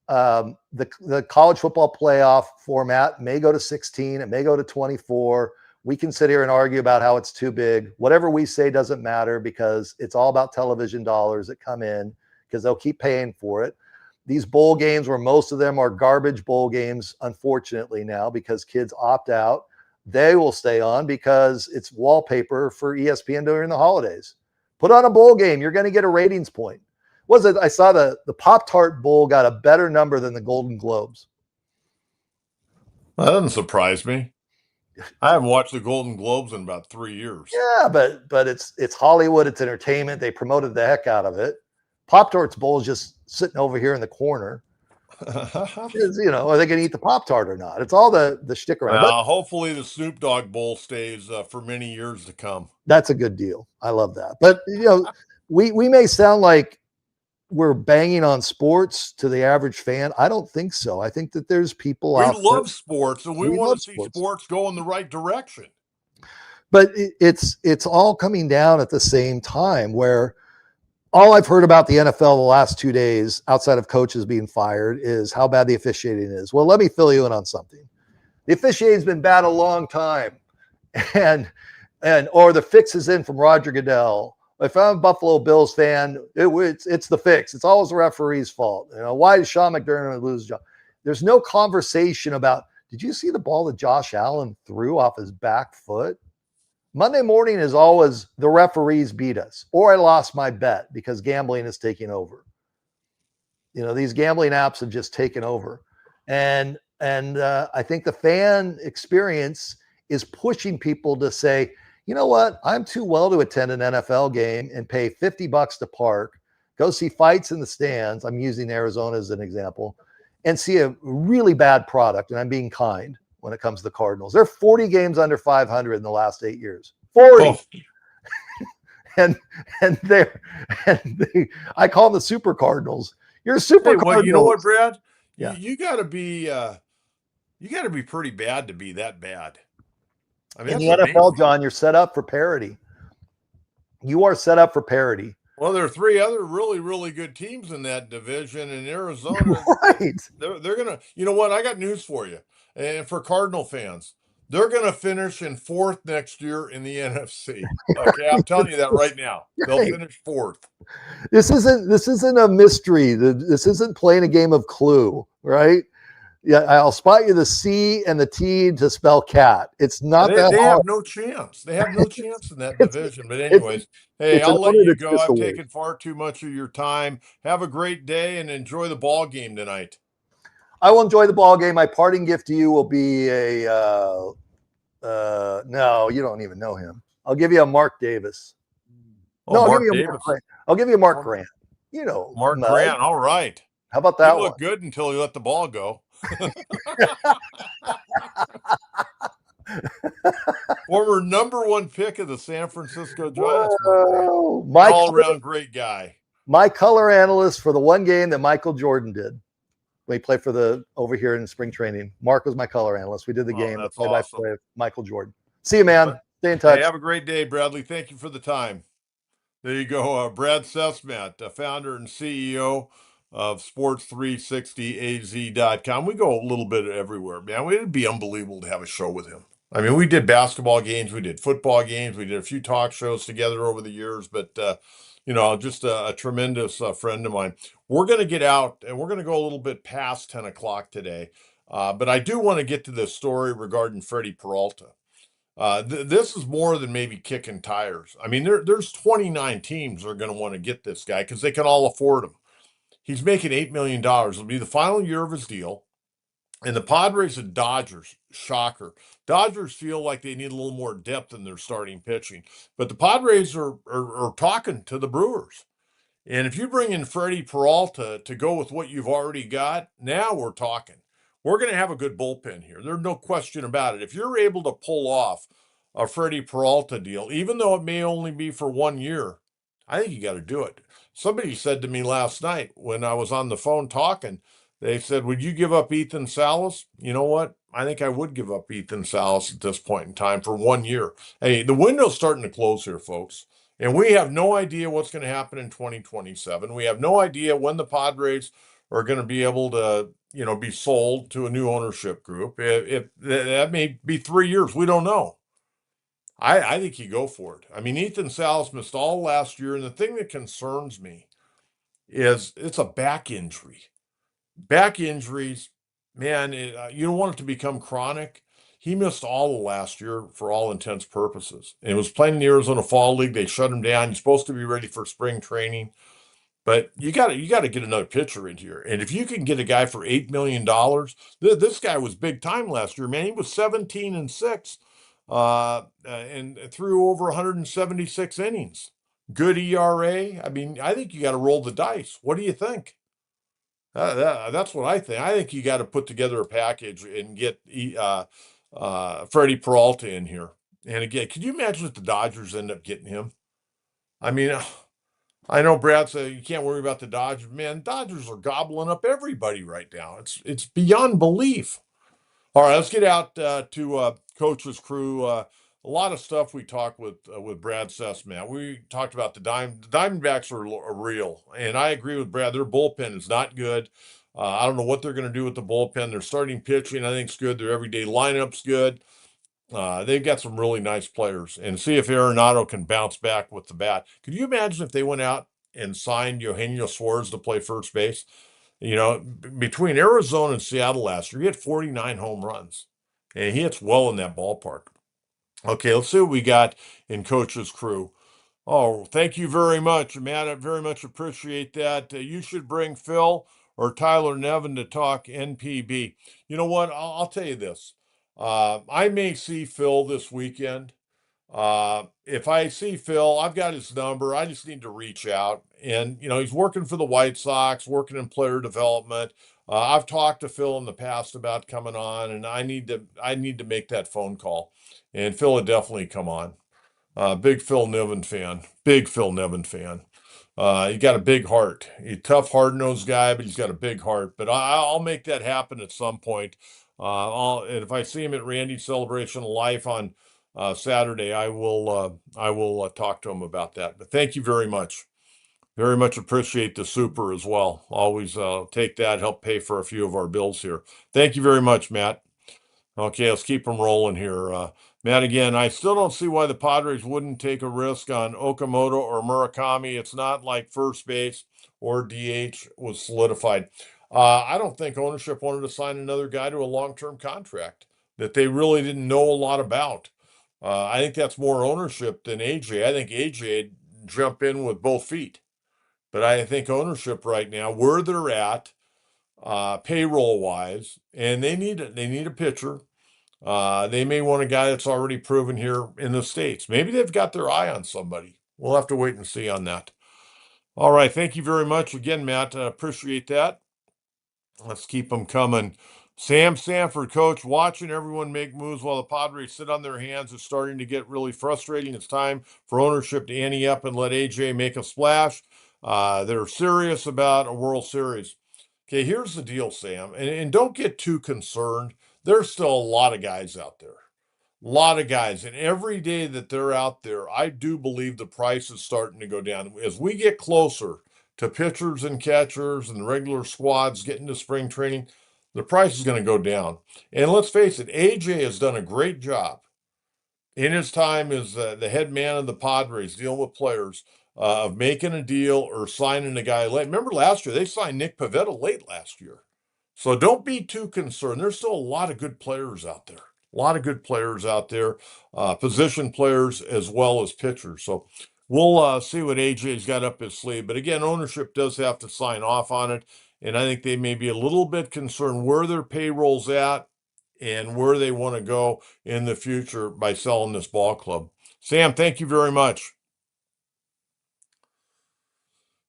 The college football playoff format may go to 16. It may go to 24. We can sit here and argue about how it's too big. Whatever we say doesn't matter because it's all about television dollars that come in because they'll keep paying for it. These bowl games, where most of them are garbage bowl games, unfortunately now because kids opt out, they will stay on because it's wallpaper for ESPN during the holidays. Put on a bowl game. You're going to get a ratings point. Was it? I saw the Pop-Tart Bowl got a better number than the Golden Globes. That doesn't surprise me. I haven't watched the Golden Globes in about 3 years. Yeah, but it's Hollywood. It's entertainment. They promoted the heck out of it. Pop-Tarts Bowl is just sitting over here in the corner. Are they going to eat the Pop-Tart or not? It's all the shtick around. Hopefully the Snoop Dogg Bowl stays for many years to come. That's a good deal. I love that. But, we may sound like we're banging on sports to the average fan. I don't think so. I think that there's people out there. We love sports and we want to see sports go in the right direction. But it's all coming down at the same time where all I've heard about the NFL the last 2 days outside of coaches being fired is how bad the officiating is. Well, let me fill you in on something. The officiating's been bad a long time. Or the fix is in from Roger Goodell. If I'm a Buffalo Bills fan, it's the fix. It's always the referee's fault. Why did Sean McDermott lose his job? There's no conversation about, did you see the ball that Josh Allen threw off his back foot? Monday morning is always the referees beat us, or I lost my bet because gambling is taking over. These gambling apps have just taken over. And I think the fan experience is pushing people to say, you know what? I'm too well to attend an NFL game and pay $50 to park, go see fights in the stands. I'm using Arizona as an example, and see a really bad product. And I'm being kind when it comes to the Cardinals. They're 40 games under 500 in the last 8 years. 40. Oh. and I call them the Super Cardinals. You're a Super Cardinals. Well, you know what, Brad? Yeah. You got to be pretty bad to be that bad. I mean, in the NFL, John, you're set up for parity. You are set up for parity. Well, there are 3 other really, really good teams in that division in Arizona. Right. They're going to, you know what? I got news for you. And for Cardinal fans, they're going to finish in 4th next year in the NFC. Okay, I'm telling you that right now. They'll finish 4th. This isn't a mystery. This isn't playing a game of Clue, right? Yeah, I'll spot you the C and the T to spell cat. It's not that hard. They have no chance. They have no chance in that division. But anyways, hey, I'll let you go. I've taken far too much of your time. Have a great day and enjoy the ball game tonight. I will enjoy the ball game. My parting gift to you will be no, you don't even know him. I'll give you a Mark Davis. I'll give you a Mark Grant. Mark Grant. All right. How about that? You look good until you let the ball go. Former #1 pick of the San Francisco Giants. All-around great guy. My color analyst for the one game that Michael Jordan did when he played over here in spring training. Mark was my color analyst. We did the game play-by-play of Michael Jordan. See you, man. Stay in touch. Hey, have a great day, Bradley. Thank you for the time. There you go. Brad Cesmat, founder and CEO of Sports360az.com. We go a little bit everywhere, man. It'd be unbelievable to have a show with him. I mean, we did basketball games, we did football games, we did a few talk shows together over the years, but just a tremendous friend of mine. We're going to get out and we're going to go a little bit past 10 o'clock today. But I do want to get to this story regarding Freddy Peralta. This is more than maybe kicking tires. I mean, there's 29 teams that are going to want to get this guy because they can all afford him. He's making $8 million. It'll be the final year of his deal. And the Padres and Dodgers, shocker. Dodgers feel like they need a little more depth in their starting pitching. But the Padres are talking to the Brewers. And if you bring in Freddy Peralta to go with what you've already got, now we're talking. We're going to have a good bullpen here. There's no question about it. If you're able to pull off a Freddy Peralta deal, even though it may only be for 1 year, I think you got to do it. Somebody said to me last night when I was on the phone talking, they said, "Would you give up Ethan Salas?" You know what? I think I would give up Ethan Salas at this point in time for 1 year. Hey, the window's starting to close here, folks. And we have no idea what's going to happen in 2027. We have no idea when the Padres are going to be able to, be sold to a new ownership group. If that may be 3 years, we don't know. I think you go for it. I mean, Ethan Salas missed all last year, and the thing that concerns me is it's a back injury. Back injuries, man, you don't want it to become chronic. He missed all of last year for all intents purposes. And it was playing in the Arizona Fall League. They shut him down. He's supposed to be ready for spring training. But you got to get another pitcher in here. And if you can get a guy for $8 million, this guy was big time last year, man. He was 17-6, and threw over 176 innings. Good ERA. I mean, I think you got to roll the dice. What do you think? That's what I think. I think you got to put together a package and get Freddy Peralta in here. And again, can you imagine if the Dodgers end up getting him? I mean, I know Brad said you can't worry about the Dodgers. Man, Dodgers are gobbling up everybody right now. It's beyond belief. All right, let's get out to Coach's crew. A lot of stuff we talked with Brad Cesmat. We talked about the Diamondbacks are real, and I agree with Brad. Their bullpen is not good. I don't know what they're going to do with the bullpen. Their starting pitching, I think, is good. Their everyday lineup's good. They've got some really nice players, and see if Arenado can bounce back with the bat. Could you imagine if they went out and signed Eugenio Suarez to play first base? Between Arizona and Seattle last year, he had 49 home runs, and he hits well in that ballpark. Okay, let's see what we got in Coach's crew. Oh, thank you very much, Matt. I very much appreciate that. You should bring Phil or Tyler Nevin to talk NPB. You know what? I'll tell you this. I may see Phil this weekend. If I see Phil, I've got his number. I just need to reach out. And, he's working for the White Sox, working in player development. I've talked to Phil in the past about coming on, and I need to make that phone call. And Phil would definitely come on. Big Phil Nevin fan. Big Phil Nevin fan. He got a big heart. He's a tough, hard-nosed guy, but he's got a big heart. But I'll make that happen at some point. And if I see him at Randy's Celebration of Life on Saturday, I will talk to him about that. But thank you very much. Very much appreciate the super as well. Always take that, help pay for a few of our bills here. Thank you very much, Matt. Okay, let's keep them rolling here. Matt, again, I still don't see why the Padres wouldn't take a risk on Okamoto or Murakami. It's not like first base or DH was solidified. I don't think ownership wanted to sign another guy to a long-term contract that they really didn't know a lot about. I think that's more ownership than AJ. I think AJ jump in with both feet. But I think ownership right now, where they're at, payroll wise, and they need a pitcher. They may want a guy that's already proven here in the States. Maybe they've got their eye on somebody. We'll have to wait and see on that. All right. Thank you very much again, Matt. Appreciate that. Let's keep them coming. Sam Sanford, coach, watching everyone make moves while the Padres sit on their hands is starting to get really frustrating. It's time for ownership to ante up and let AJ make a splash. They're serious about a World Series. Okay, here's the deal, Sam, and don't get too concerned. There's still a lot of guys out there. A lot of guys. And every day that they're out there, I do believe the price is starting to go down. As we get closer to pitchers and catchers and the regular squads getting to spring training, the price is going to go down. And let's face it, AJ has done a great job in his time as the head man of the Padres, dealing with players, of making a deal or signing a guy late. Remember last year, they signed Nick Pivetta late last year. So don't be too concerned. There's still a lot of good players out there. A lot of good players out there, position players as well as pitchers. So we'll see what AJ's got up his sleeve. But again, ownership does have to sign off on it. And I think they may be a little bit concerned where their payroll's at and where they want to go in the future by selling this ball club. Sam, thank you very much.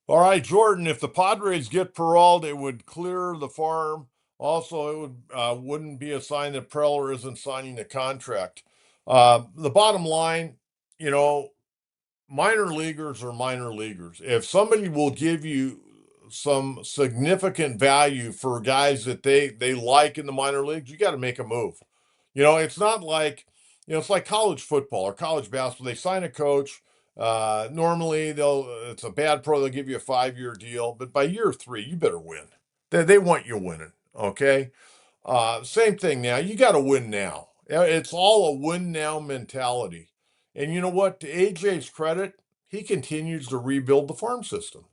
All right, Jordan, if the Padres get Peralta, it would clear the farm. Also, it wouldn't be a sign that Preller isn't signing a contract. The bottom line, you know, minor leaguers are minor leaguers. If somebody will give you some significant value for guys that they like in the minor leagues, you got to make a move. It's not like, it's like college football or college basketball. They sign a coach. Normally it's a bad pro. They'll give you a 5-year deal, but by year 3, you better win. They want you winning. Okay. Same thing now. You got to win now. It's all a win now mentality. And you know what? To AJ's credit, he continues to rebuild the farm system.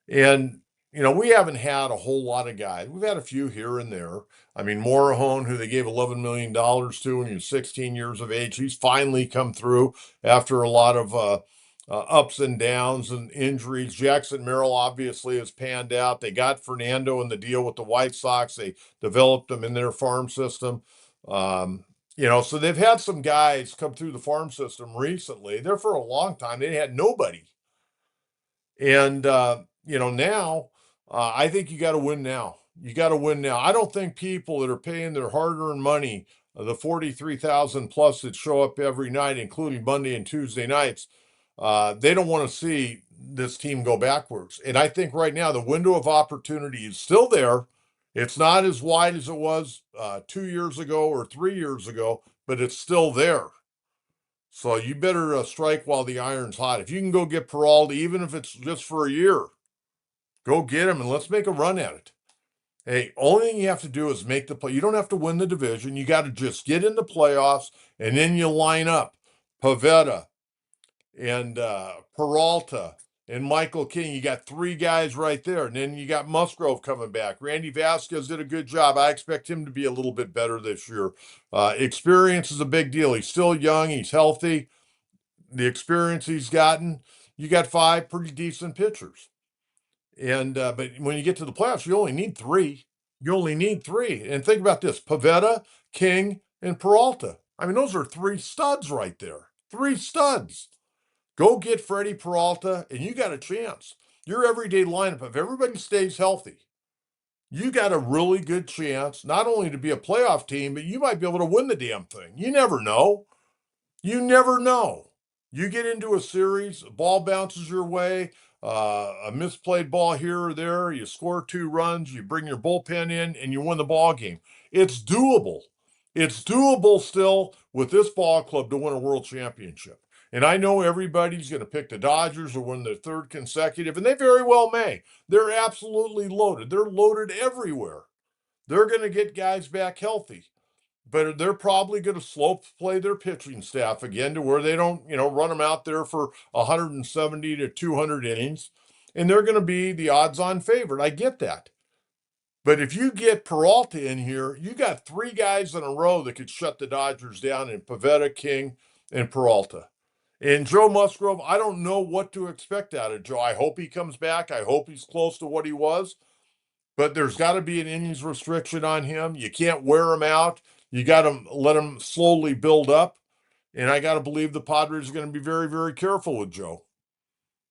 And, we haven't had a whole lot of guys. We've had a few here and there. I mean, Morahone, who they gave $11 million to when he was 16 years of age, he's finally come through after a lot of ups and downs and injuries. Jackson Merrill obviously has panned out. They got Fernando in the deal with the White Sox. They developed them in their farm system. So they've had some guys come through the farm system recently. There for a long time, they had nobody. And, now I think you got to win now. You got to win now. I don't think people that are paying their hard-earned money, the 43,000 plus that show up every night, including Monday and Tuesday nights, they don't want to see this team go backwards. And I think right now the window of opportunity is still there. It's not as wide as it was 2 years ago or 3 years ago, but it's still there. So you better strike while the iron's hot. If you can go get Peralta, even if it's just for a year, go get him and let's make a run at it. Hey, only thing you have to do is make the play. You don't have to win the division. You got to just get in the playoffs, and then you line up Pivetta and Peralta and Michael King. You got 3 guys right there. And then you got Musgrove coming back. Randy Vasquez did a good job. I expect him to be a little bit better this year. Experience is a big deal. He's still young. He's healthy. The experience he's gotten, you got 5 pretty decent pitchers. And but when you get to the playoffs, you only need 3. You only need 3. And think about this: Pivetta, King, and Peralta. I mean, those are 3 studs right there. 3 studs. Go get Freddy, Peralta, and you got a chance. Your everyday lineup, if everybody stays healthy, you got a really good chance not only to be a playoff team, but you might be able to win the damn thing. You never know. You never know. You get into a series, a ball bounces your way, a misplayed ball here or there, you score 2 runs, you bring your bullpen in, and you win the ball game. It's doable. It's doable still with this ball club to win a world championship. And I know everybody's going to pick the Dodgers or win their 3rd consecutive, and they very well may. They're absolutely loaded. They're loaded everywhere. They're going to get guys back healthy. But they're probably going to slow play their pitching staff again to where they don't, run them out there for 170 to 200 innings. And they're going to be the odds-on favorite. I get that. But if you get Peralta in here, you got 3 guys in a row that could shut the Dodgers down in Pivetta, King, and Peralta. And Joe Musgrove, I don't know what to expect out of Joe. I hope he comes back. I hope he's close to what he was. But there's got to be an innings restriction on him. You can't wear him out. You got to let him slowly build up. And I got to believe the Padres are going to be very, very careful with Joe.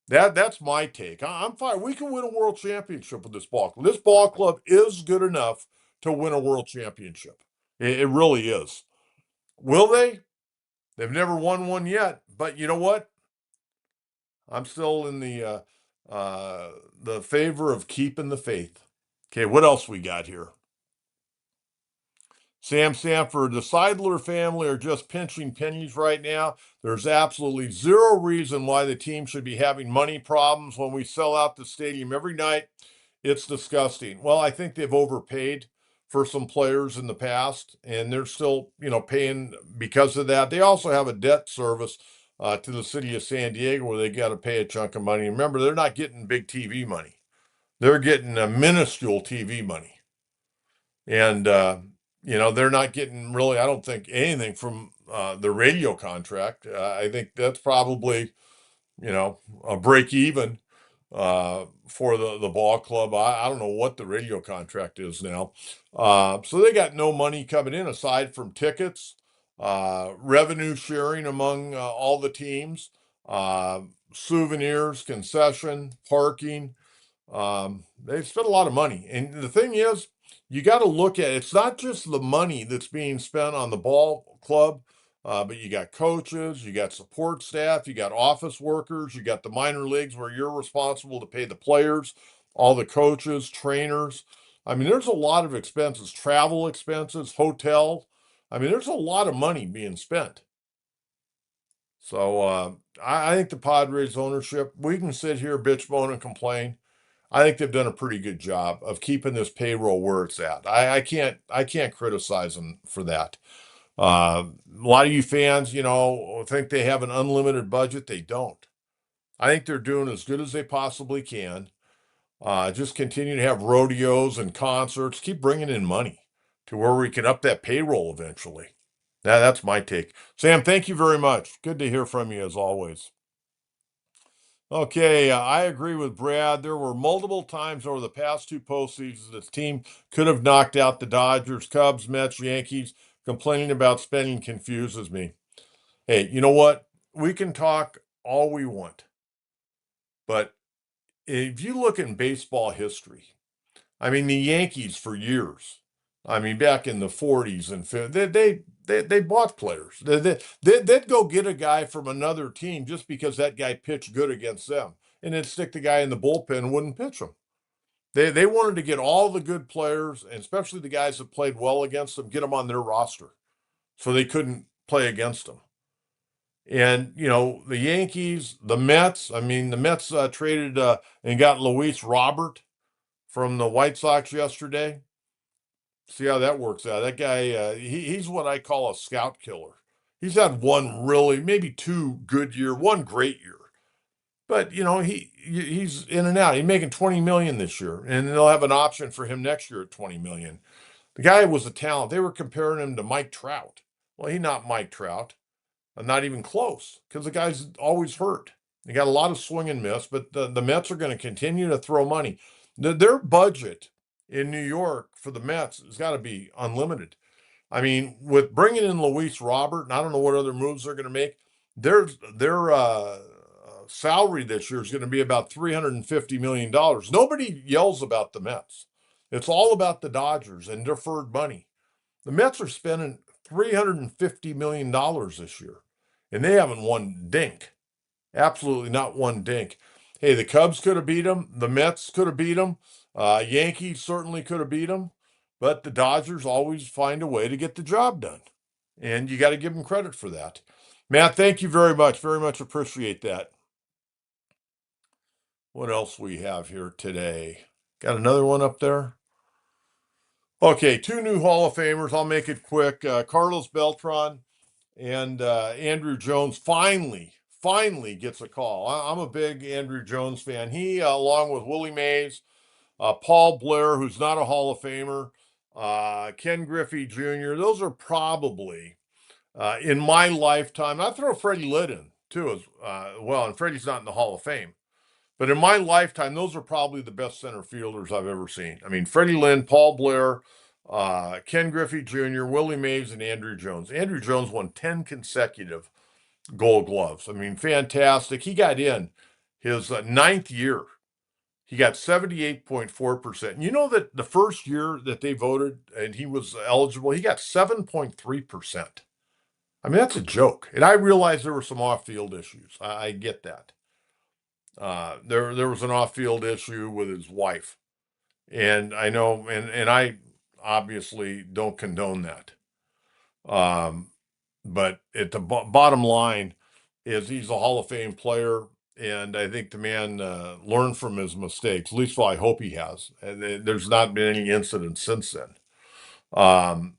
That's my take. I'm fine. We can win a world championship with this ball club. This ball club is good enough to win a world championship. It really is. Will they? They've never won one yet. But you know what? I'm still in the favor of keeping the faith. Okay, what else we got here? Sam Sanford, the Seidler family are just pinching pennies right now. There's absolutely zero reason why the team should be having money problems when we sell out the stadium every night. It's disgusting. Well, I think they've overpaid for some players in the past, and they're still, paying because of that. They also have a debt service to the city of San Diego where they got to pay a chunk of money. Remember, they're not getting big TV money; they're getting a minuscule TV money, and they're not getting really, I don't think, anything from the radio contract. I think that's probably a break even for the ball club. I don't know what the radio contract is now. So they got no money coming in aside from tickets, revenue sharing among all the teams, uh, souvenirs, concession, parking. They spent a lot of money. And the thing is, you got to look at it's not just the money that's being spent on the ball club, but you got coaches, you got support staff, you got office workers, you got the minor leagues where you're responsible to pay the players, all the coaches, trainers. I mean, there's a lot of expenses, travel expenses, hotel. I mean, there's a lot of money being spent. So I think the Padres ownership, we can sit here, bitch, moan, and complain. I think they've done a pretty good job of keeping this payroll where it's at. I can't criticize them for that. A lot of you fans, think they have an unlimited budget. They don't. I think they're doing as good as they possibly can. Just continue to have rodeos and concerts. Keep bringing in money to where we can up that payroll eventually. That's my take. Sam, thank you very much. Good to hear from you as always. Okay, I agree with Brad. There were multiple times over the past two postseasons this team could have knocked out the Dodgers, Cubs, Mets, Yankees. Complaining about spending confuses me. Hey, you know what? We can talk all we want, but if you look in baseball history, I mean, the Yankees for years, I mean, back in the 40s and 50s, they bought players. They'd go get a guy from another team just because that guy pitched good against them, and then stick the guy in the bullpen and wouldn't pitch him. They wanted to get all the good players, and especially the guys that played well against them, get them on their roster so they couldn't play against them. And, the Yankees, the Mets, I mean, the Mets traded and got Luis Robert from the White Sox yesterday. See how that works out. That guy, he's what I call a scout killer. He's had one really, maybe two good year, one great year. But he's in and out. He's making 20 million this year, and they'll have an option for him next year at 20 million. The guy was a talent. They were comparing him to Mike Trout. Well, he's not Mike Trout. Not even close, because the guy's always hurt. They got a lot of swing and miss, but the Mets are going to continue to throw money. Their budget in New York for the Mets has got to be unlimited. I mean, with bringing in Luis Robert, and I don't know what other moves they're going to make, their salary this year is going to be about $350 million. Nobody yells about the Mets. It's all about the Dodgers and deferred money. The Mets are spending $350 million this year, and they haven't won dink. Absolutely not one dink. Hey, the Cubs could have beat them. The Mets could have beat them. Yankees certainly could have beat them. But the Dodgers always find a way to get the job done. And you got to give them credit for that. Matt, thank you very much. Very much appreciate that. What else we have here today? Got another one up there? Okay, two new Hall of Famers. I'll make it quick. Carlos Beltran and Andrew Jones finally gets a call. I'm a big Andrew Jones fan. He, along with Willie Mays, Paul Blair, who's not a Hall of Famer, Ken Griffey Jr., those are probably, in my lifetime, I throw Freddie Litt in too as well, and Freddie's not in the Hall of Fame. But in my lifetime, those are probably the best center fielders I've ever seen. I mean, Freddie Lynn, Paul Blair, Ken Griffey Jr., Willie Mays, and Andrew Jones. Andrew Jones won 10 consecutive Gold Gloves. I mean, fantastic. He got in his ninth year. He got 78.4%. You know that the first year that they voted and he was eligible, he got 7.3%. I mean, that's a joke. And I realize there were some off-field issues. I get that. There was an off-field issue with his wife, and I know, and I obviously don't condone that. But at the bottom line is he's a Hall of Fame player, and I think the man learned from his mistakes. At least, well, I hope he has. And there's not been any incidents since then. Hall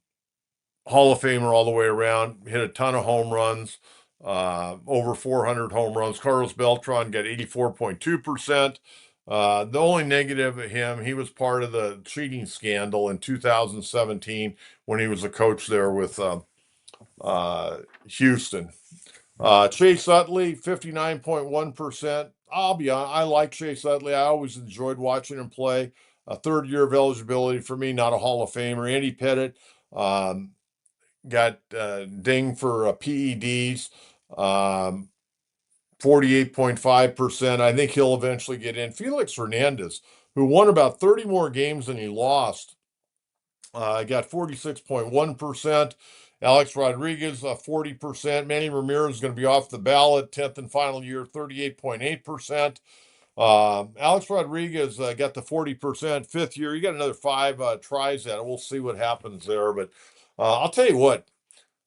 of Famer all the way around, hit a ton of home runs, over 400 home runs. Carlos Beltran got 84.2%. The only negative of him, he was part of the cheating scandal in 2017 when he was a coach there with Houston. Chase Utley, 59.1%. I'll be honest, I like Chase Utley. I always enjoyed watching him play. A third year of eligibility for me, not a Hall of Famer. Andy Pettit got dinged for PEDs, 48.5%. I think he'll eventually get in. Felix Hernandez, who won about 30 more games than he lost, got 46.1%. Alex Rodriguez, 40%. Manny Ramirez is going to be off the ballot, 10th and final year, 38.8%. Alex Rodriguez got the 40%, fifth year. You got another 5 tries at it. We'll see what happens there. But I'll tell you what,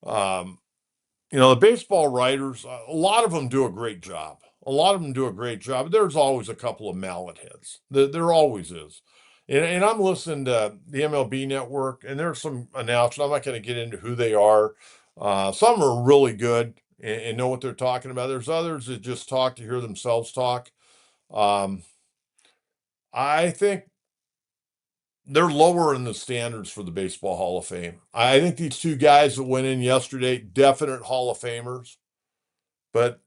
the baseball writers, a lot of them do a great job. There's always a couple of mallet heads. There always is. And I'm listening to the MLB network, and there's some announcers. I'm not going to get into who they are. Some are really good and know what they're talking about. There's others that just talk to hear themselves talk. I think they're lower in the standards for the Baseball Hall of Fame. I think these two guys that went in yesterday, definite Hall of Famers, but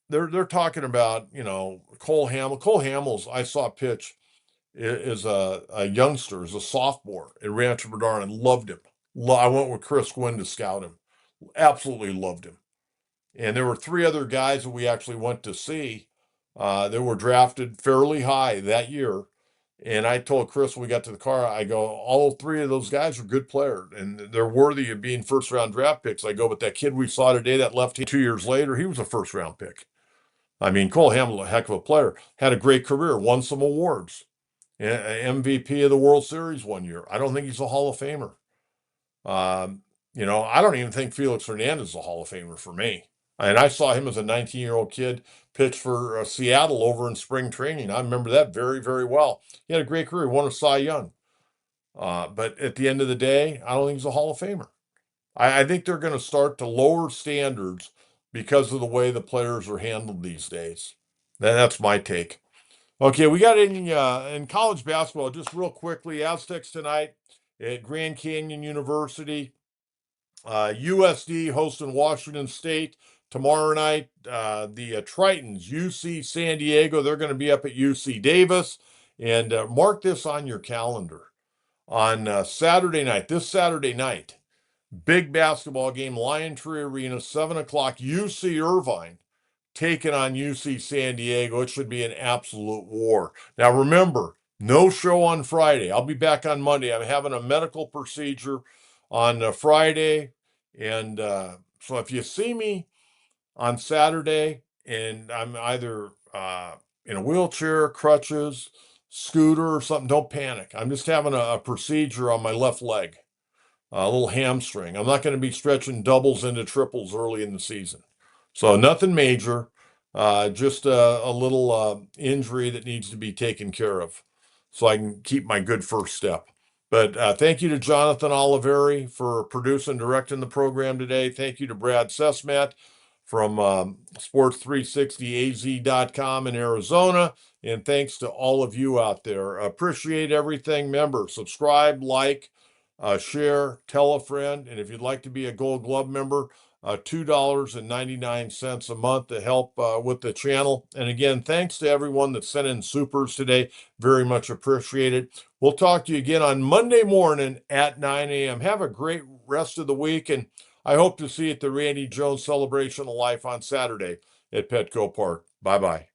they're talking about, Cole Hamels. Cole Hamels, I saw pitch is a youngster, as a sophomore at Rancho Bernard, and loved him. I went with Chris Gwynn to scout him. Absolutely loved him. And there were 3 other guys that we actually went to see that were drafted fairly high that year. And I told Chris when we got to the car, I go, all 3 of those guys are good players, and they're worthy of being first-round draft picks. I go, but that kid we saw today, that left 2 years later, he was a first-round pick. I mean, Cole Hamels, a heck of a player, had a great career, won some awards. MVP of the World Series one year. I don't think he's a Hall of Famer. I don't even think Felix Hernandez is a Hall of Famer for me. And I saw him as a 19-year-old kid pitch for Seattle over in spring training. I remember that very, very well. He had a great career, won a Cy Young. But at the end of the day, I don't think he's a Hall of Famer. I think they're going to start to lower standards because of the way the players are handled these days. That's my take. Okay, we got in college basketball, just real quickly, Aztecs tonight at Grand Canyon University. USD hosting Washington State. Tomorrow night, the Tritons, UC San Diego, they're going to be up at UC Davis. And mark this on your calendar. On Saturday night, this Saturday night, big basketball game, Lion Tree Arena, 7 o'clock, UC Irvine taking on UC San Diego. It should be an absolute war. Now, remember, no show on Friday. I'll be back on Monday. I'm having a medical procedure on Friday. And so if you see me on Saturday and I'm either in a wheelchair, crutches, scooter, or something, don't panic. I'm just having a procedure on my left leg, a little hamstring. I'm not going to be stretching doubles into triples early in the season. So nothing major, just a little injury that needs to be taken care of so I can keep my good first step. But thank you to Jonathan Oliveri for producing and directing the program today. Thank you to Brad Cesmat from Sports360az.com in Arizona. And thanks to all of you out there. Appreciate everything. Remember, subscribe, like, share, tell a friend. And if you'd like to be a Gold Glove member, $2.99 a month to help with the channel. And again, thanks to everyone that sent in supers today. Very much appreciated. We'll talk to you again on Monday morning at 9 a.m. Have a great rest of the week, and I hope to see you at the Randy Jones Celebration of Life on Saturday at Petco Park. Bye-bye.